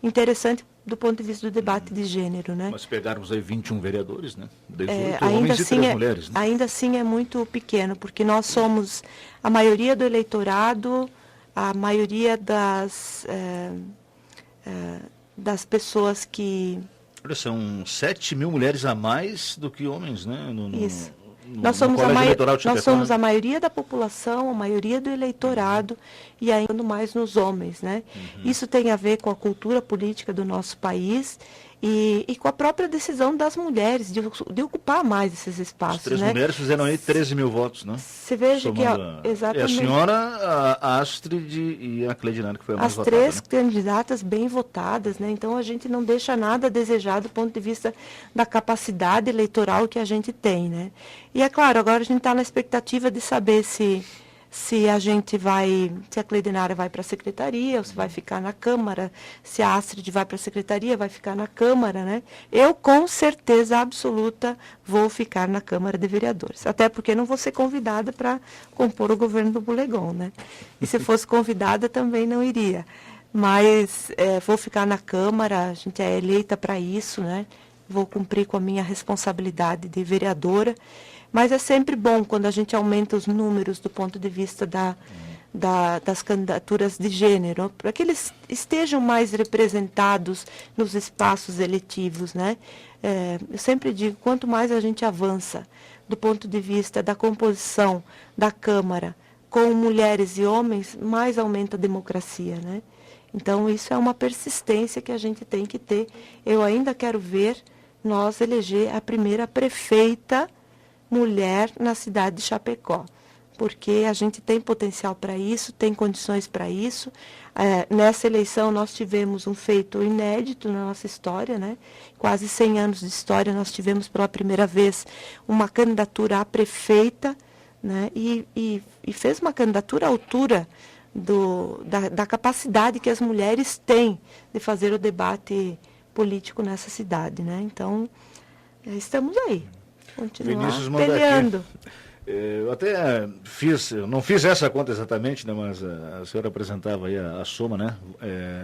interessante do ponto de vista do debate de gênero, né? Mas pegarmos aí 21 vereadores, né? 18 homens e 3 mulheres, né? Ainda assim é muito pequeno, porque nós somos a maioria do eleitorado, a maioria das pessoas que... Olha, são 7 mil mulheres a mais do que homens, né? Isso. Nós somos a maioria da população, a maioria do eleitorado e ainda mais nos homens, né? Isso tem a ver com a cultura política do nosso país e com a própria decisão das mulheres de ocupar mais esses espaços. As 3 mulheres fizeram aí 13 mil votos, né? Você veja que exatamente. É a senhora, a Astrid e a Cleidinara, que foi a mais votada. As 3 candidatas bem votadas, né? Então a gente não deixa nada a desejar do ponto de vista da capacidade eleitoral que a gente tem, né? E é claro, agora a gente está na expectativa de saber se a Cleidinara vai para a secretaria, ou se vai ficar na Câmara, se a Astrid vai para a secretaria, vai ficar na Câmara, né? Eu, com certeza absoluta, vou ficar na Câmara de Vereadores. Até porque não vou ser convidada para compor o governo do Bulegon, né? E se fosse convidada, também não iria. Mas vou ficar na Câmara, a gente é eleita para isso, né? Vou cumprir com a minha responsabilidade de vereadora. Mas é sempre bom quando a gente aumenta os números do ponto de vista das candidaturas de gênero, para que eles estejam mais representados nos espaços eletivos, né? Eu sempre digo, quanto mais a gente avança do ponto de vista da composição da Câmara com mulheres e homens, mais aumenta a democracia, né? Então, isso é uma persistência que a gente tem que ter. Eu ainda quero ver nós eleger a primeira prefeita mulher na cidade de Chapecó, porque a gente tem potencial para isso, tem condições para isso. Nessa eleição nós tivemos um feito inédito na nossa história, né? Quase 100 anos de história, nós tivemos pela primeira vez uma candidatura a prefeita né? E fez uma candidatura à altura da capacidade que as mulheres têm de fazer o debate político nessa cidade, né? Então, estamos aí, continuar peleando. Eu até não fiz essa conta exatamente, né, mas a senhora apresentava aí a soma, né?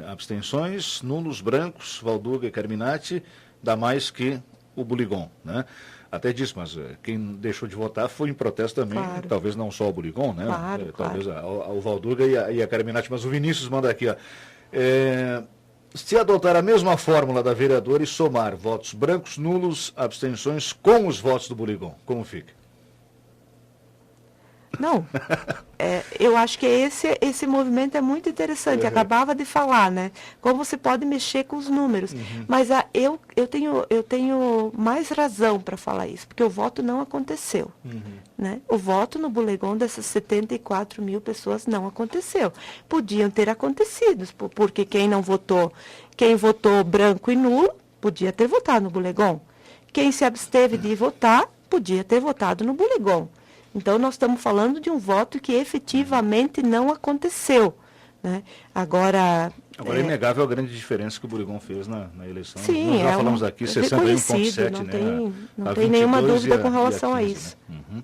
Abstenções, nulos, brancos, Valduga e Carminati, dá mais que o Buligon, né? Até disse, mas quem deixou de votar foi em protesto também, claro. Talvez não só o Buligon, né? Talvez o Valduga e a Carminati, mas o Vinícius manda aqui, ó. Se adotar a mesma fórmula da vereadora e somar votos brancos, nulos, abstenções com os votos do Buligon, como fica? Não, eu acho que esse movimento é muito interessante. Acabava de falar, né? Como você pode mexer com os números. Mas eu tenho mais razão para falar isso, porque o voto não aconteceu. Né? O voto no Bulegon dessas 74 mil pessoas não aconteceu. Podiam ter acontecido, porque quem votou branco e nulo, podia ter votado no Bulegon. Quem se absteve de votar, podia ter votado no Bulegon. Então, nós estamos falando de um voto que efetivamente não aconteceu. Né? Agora, é inegável a grande diferença que o Buligon fez na eleição. Sim, nós já falamos aqui, 61,7%. Não tem nenhuma dúvida com relação a 15, isso. Né?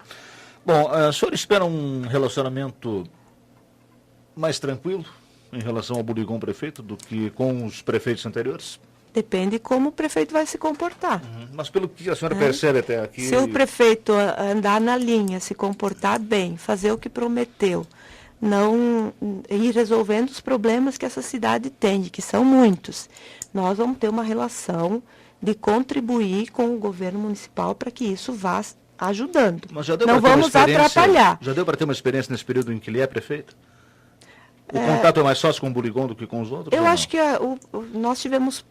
Bom, a senhora espera um relacionamento mais tranquilo em relação ao Buligon prefeito do que com os prefeitos anteriores? Depende como o prefeito vai se comportar. Mas pelo que a senhora percebe até aqui... Se o prefeito andar na linha, se comportar bem, fazer o que prometeu, não ir resolvendo os problemas que essa cidade tem, que são muitos, nós vamos ter uma relação de contribuir com o governo municipal para que isso vá ajudando. Mas já deu não vamos atrapalhar. Já deu para ter uma experiência nesse período em que ele é prefeito? O contato é mais fácil com o Buligon do que com os outros? Eu acho que nós tivemos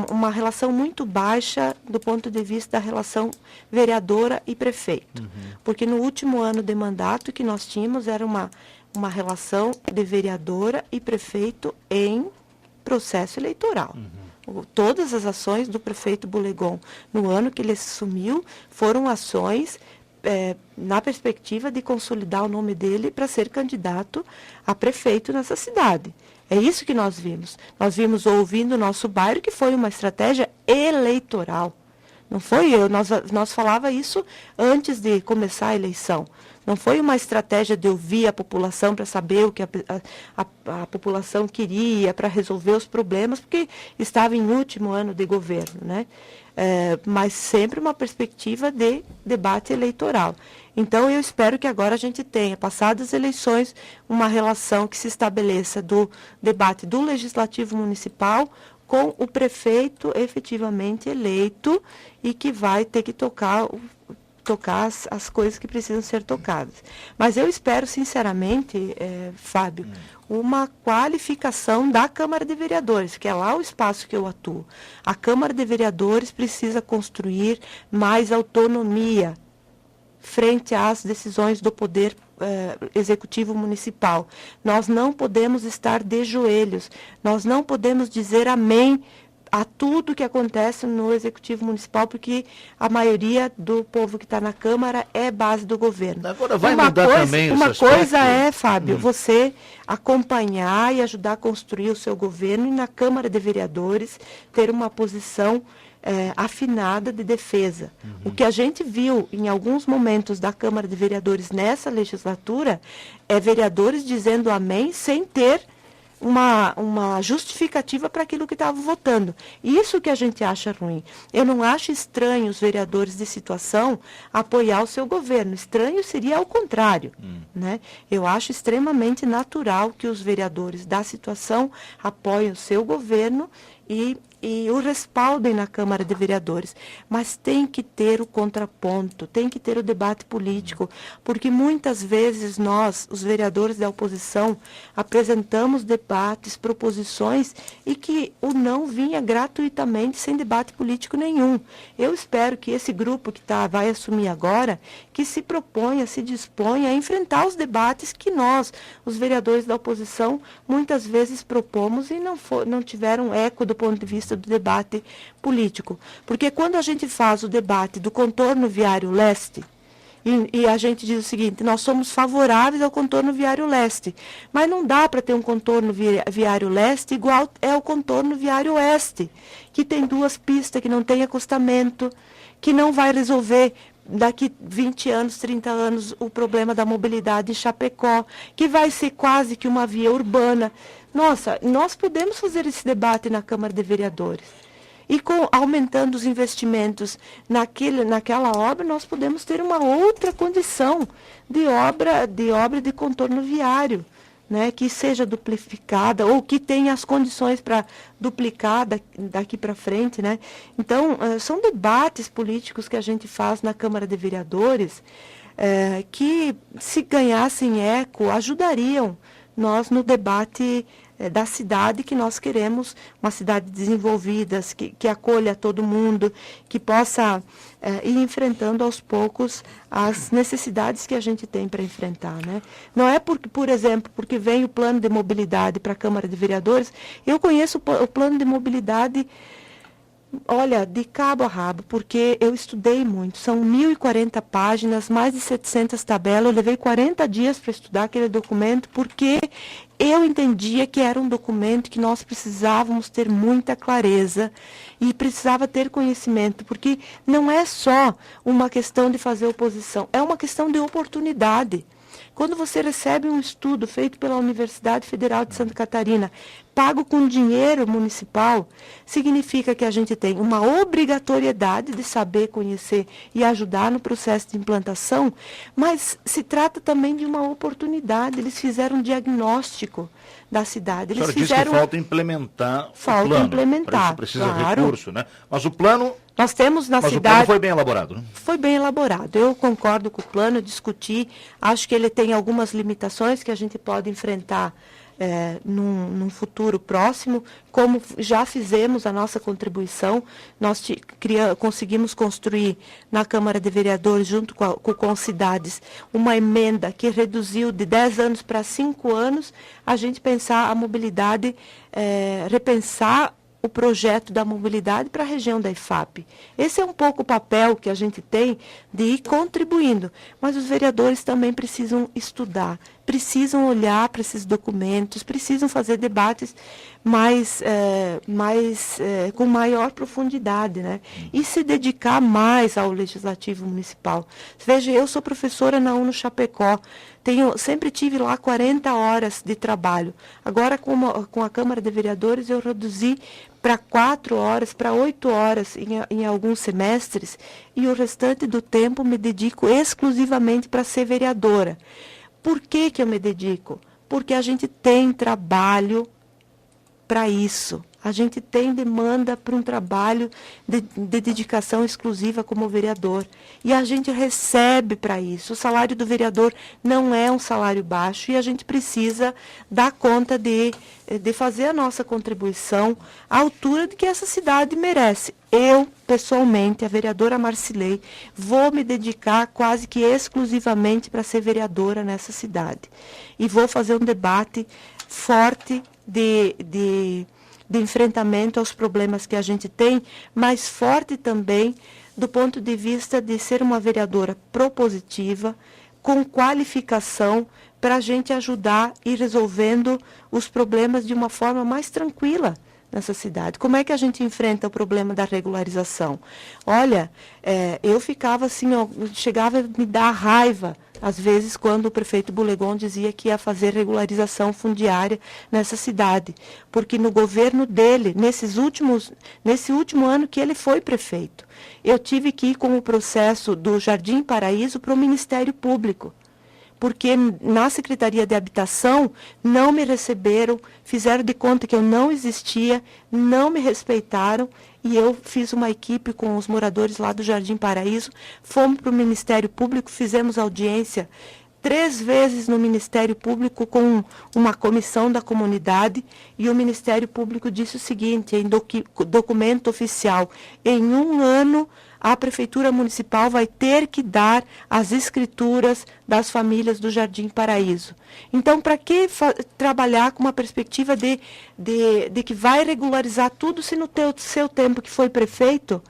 uma relação muito baixa do ponto de vista da relação vereadora e prefeito. Porque no último ano de mandato que nós tínhamos era uma relação de vereadora e prefeito em processo eleitoral. Todas as ações do prefeito Bulegon no ano que ele assumiu foram ações na perspectiva de consolidar o nome dele para ser candidato a prefeito nessa cidade. É isso que nós vimos. Nós vimos ouvindo o nosso bairro, que foi uma estratégia eleitoral. Não foi nós falava isso antes de começar a eleição. Não foi uma estratégia de ouvir a população para saber o que a população queria, para resolver os problemas, porque estava em último ano de governo, né? Mas sempre uma perspectiva de debate eleitoral. Então, eu espero que agora a gente tenha, passadas as eleições, uma relação que se estabeleça do debate do Legislativo Municipal com o prefeito efetivamente eleito e que vai ter que tocar as coisas que precisam ser tocadas. Mas eu espero, sinceramente, Fábio, uma qualificação da Câmara de Vereadores, que é lá o espaço que eu atuo. A Câmara de Vereadores precisa construir mais autonomia frente às decisões do Poder Executivo Municipal. Nós não podemos estar de joelhos, nós não podemos dizer amém a tudo que acontece no Executivo Municipal, porque a maioria do povo que está na Câmara é base do governo. Agora vai mudar também esse aspecto? Uma coisa Fábio, você acompanhar e ajudar a construir o seu governo e na Câmara de Vereadores ter uma posição afinada de defesa. O que a gente viu em alguns momentos da Câmara de Vereadores nessa legislatura é vereadores dizendo amém sem ter uma justificativa para aquilo que estavam votando. Isso que a gente acha ruim. Eu não acho estranho os vereadores de situação apoiar o seu governo. Estranho seria ao contrário. Né? Eu acho extremamente natural que os vereadores da situação apoiem o seu governo e o respaldem na Câmara de Vereadores. Mas tem que ter o contraponto, tem que ter o debate político, porque muitas vezes nós, os vereadores da oposição, apresentamos debates, proposições, e que o não vinha gratuitamente, sem debate político nenhum. Eu espero que esse grupo que vai assumir agora, que se proponha, se disponha a enfrentar os debates que nós, os vereadores da oposição, muitas vezes propomos e não tiveram eco do ponto de vista do debate político. Porque quando a gente faz o debate do contorno viário leste, E a gente diz o seguinte, nós somos favoráveis ao contorno viário leste, mas não dá para ter um contorno viário leste igual é o contorno viário oeste, que tem 2 pistas, que não tem acostamento, que não vai resolver daqui 20 anos, 30 anos, o problema da mobilidade em Chapecó, que vai ser quase que uma via urbana. Nossa, nós podemos fazer esse debate na Câmara de Vereadores. E aumentando os investimentos naquela obra, nós podemos ter uma outra condição de obra de contorno viário, né, que seja duplificada ou que tenha as condições para duplicar daqui para frente. Né? Então, são debates políticos que a gente faz na Câmara de Vereadores que, se ganhassem eco, ajudariam nós no debate da cidade que nós queremos, uma cidade desenvolvida, que acolha todo mundo, que possa ir enfrentando aos poucos as necessidades que a gente tem para enfrentar. Né? Não é, por exemplo, porque vem o plano de mobilidade para a Câmara de Vereadores, eu conheço o plano de mobilidade, olha, de cabo a rabo, porque eu estudei muito, são 1.040 páginas, mais de 700 tabelas, eu levei 40 dias para estudar aquele documento, porque eu entendia que era um documento que nós precisávamos ter muita clareza e precisava ter conhecimento, porque não é só uma questão de fazer oposição, é uma questão de oportunidade. Quando você recebe um estudo feito pela Universidade Federal de Santa Catarina, pago com dinheiro municipal, significa que a gente tem uma obrigatoriedade de saber, conhecer e ajudar no processo de implantação, mas se trata também de uma oportunidade. Eles fizeram um diagnóstico da cidade. Eles disse que falta implementar o plano. Falta implementar, precisa claro. Recurso, né? Mas o plano... Nós temos na cidade... o plano foi bem elaborado, né? Foi bem elaborado. Eu concordo com o plano, discuti. Acho que ele tem algumas limitações que a gente pode enfrentar num futuro próximo, como já fizemos a nossa contribuição. Nós conseguimos construir na Câmara de Vereadores, junto com cidades, uma emenda que reduziu de 10 anos para 5 anos, a gente pensar a mobilidade, repensar o projeto da mobilidade para a região da IFAP. Esse é um pouco o papel que a gente tem de ir contribuindo, mas os vereadores também precisam estudar, precisam olhar para esses documentos, precisam fazer debates com maior profundidade, né? E se dedicar mais ao Legislativo Municipal. Veja, eu sou professora na UNO Chapecó, sempre tive lá 40 horas de trabalho. Agora, com a Câmara de Vereadores, eu reduzi para 4 horas, para 8 horas em alguns semestres, e o restante do tempo me dedico exclusivamente para ser vereadora. Por que eu me dedico? Porque a gente tem trabalho para isso. A gente tem demanda para um trabalho de dedicação exclusiva como vereador. E a gente recebe para isso. O salário do vereador não é um salário baixo e a gente precisa dar conta de fazer a nossa contribuição à altura de que essa cidade merece. Eu, pessoalmente, a vereadora Marcilei, vou me dedicar quase que exclusivamente para ser vereadora nessa cidade. E vou fazer um debate forte de enfrentamento aos problemas que a gente tem, mas forte também do ponto de vista de ser uma vereadora propositiva, com qualificação, para a gente ajudar e ir resolvendo os problemas de uma forma mais tranquila nessa cidade. Como é que a gente enfrenta o problema da regularização? Olha, eu ficava assim, chegava a me dar raiva, às vezes, quando o prefeito Bulegon dizia que ia fazer regularização fundiária nessa cidade, porque no governo dele, nesse último ano que ele foi prefeito, eu tive que ir com o processo do Jardim Paraíso para o Ministério Público, porque na Secretaria de Habitação não me receberam, fizeram de conta que eu não existia, não me respeitaram, e eu fiz uma equipe com os moradores lá do Jardim Paraíso, fomos para o Ministério Público, fizemos audiência 3 vezes no Ministério Público com uma comissão da comunidade, e o Ministério Público disse o seguinte, em documento oficial: em 1 ano a Prefeitura Municipal vai ter que dar as escrituras das famílias do Jardim Paraíso. Então, para que trabalhar com uma perspectiva de que vai regularizar tudo, se no seu tempo que foi prefeito,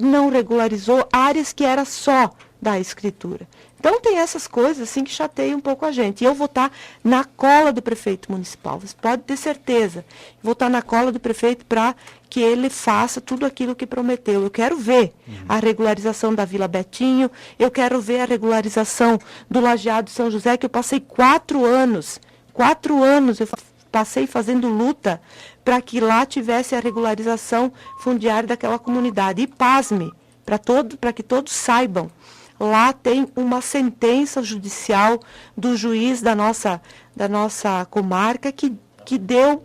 não regularizou áreas que era só da escritura. Então tem essas coisas assim que chateiam um pouco a gente. E eu vou estar na cola do prefeito municipal, você pode ter certeza. Vou estar na cola do prefeito para que ele faça tudo aquilo que prometeu. Eu quero ver a regularização da Vila Betinho, eu quero ver a regularização do Lajeado São José, que eu passei 4 anos eu passei fazendo luta para que lá tivesse a regularização fundiária daquela comunidade. E pasme, para que todos saibam, lá tem uma sentença judicial do juiz da nossa comarca que deu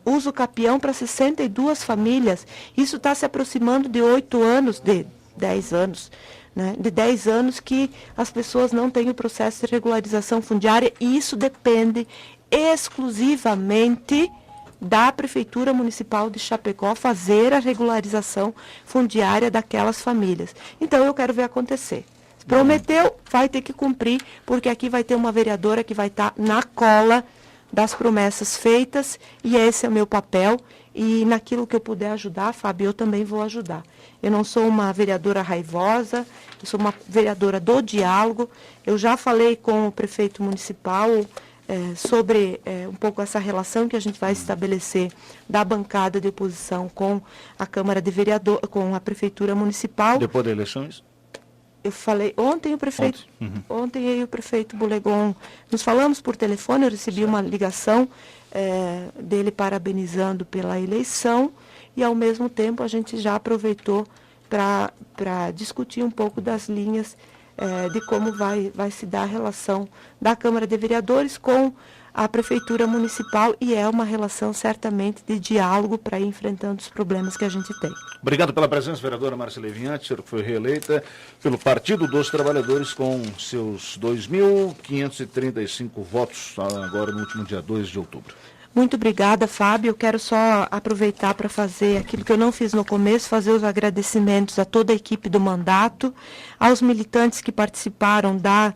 uso capião para 62 famílias. Isso está se aproximando de 8 anos, de 10 anos, né? De 10 anos que as pessoas não têm o processo de regularização fundiária, e isso depende exclusivamente da Prefeitura Municipal de Chapecó fazer a regularização fundiária daquelas famílias. Então eu quero ver acontecer. Prometeu, vai ter que cumprir, porque aqui vai ter uma vereadora que vai estar na cola das promessas feitas, e esse é o meu papel, e naquilo que eu puder ajudar, Fábio, eu também vou ajudar. Eu não sou uma vereadora raivosa, eu sou uma vereadora do diálogo. Eu já falei com o prefeito municipal sobre um pouco essa relação que a gente vai estabelecer da bancada de oposição com a Câmara de Vereadores, com a Prefeitura Municipal. Depois das eleições? Eu falei, ontem eu e o prefeito Bulegon, nos falamos por telefone, eu recebi uma ligação dele parabenizando pela eleição, e ao mesmo tempo a gente já aproveitou para discutir um pouco das linhas de como vai se dar a relação da Câmara de Vereadores com a Prefeitura Municipal, e é uma relação certamente de diálogo para ir enfrentando os problemas que a gente tem. Obrigado pela presença, vereadora Márcia Levinhati, senhora que foi reeleita pelo Partido dos Trabalhadores com seus 2.535 votos, agora no último dia 2 de outubro. Muito obrigada, Fábio. Eu quero só aproveitar para fazer aquilo que eu não fiz no começo, fazer os agradecimentos a toda a equipe do mandato, aos militantes que participaram da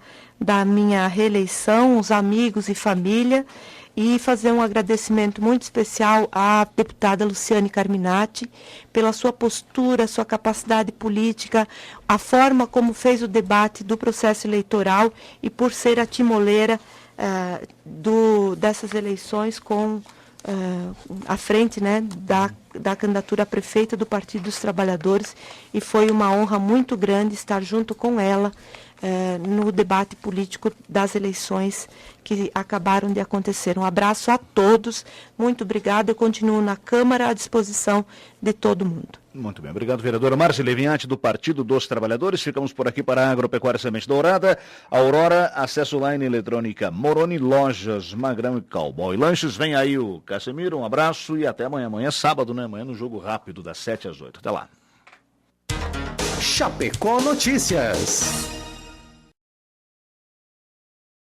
minha reeleição, os amigos e família, e fazer um agradecimento muito especial à deputada Luciane Carminati pela sua postura, sua capacidade política, a forma como fez o debate do processo eleitoral e por ser a timoleira dessas eleições à frente, né, da candidatura a prefeita do Partido dos Trabalhadores, e foi uma honra muito grande estar junto com ela no debate político das eleições que acabaram de acontecer. Um abraço a todos, muito obrigada, eu continuo na Câmara à disposição de todo mundo. Muito bem, obrigado, vereadora Márcia Levinhati, do Partido dos Trabalhadores. Ficamos por aqui para a Agropecuária Semente Dourada, Aurora, acesso line eletrônica, Moroni, Lojas, Magrão e Cowboy Lanches. Vem aí o Casemiro, um abraço e até amanhã. Amanhã é sábado, né? Amanhã no Jogo Rápido, das 7 às 8. Até lá. Chapecó Notícias.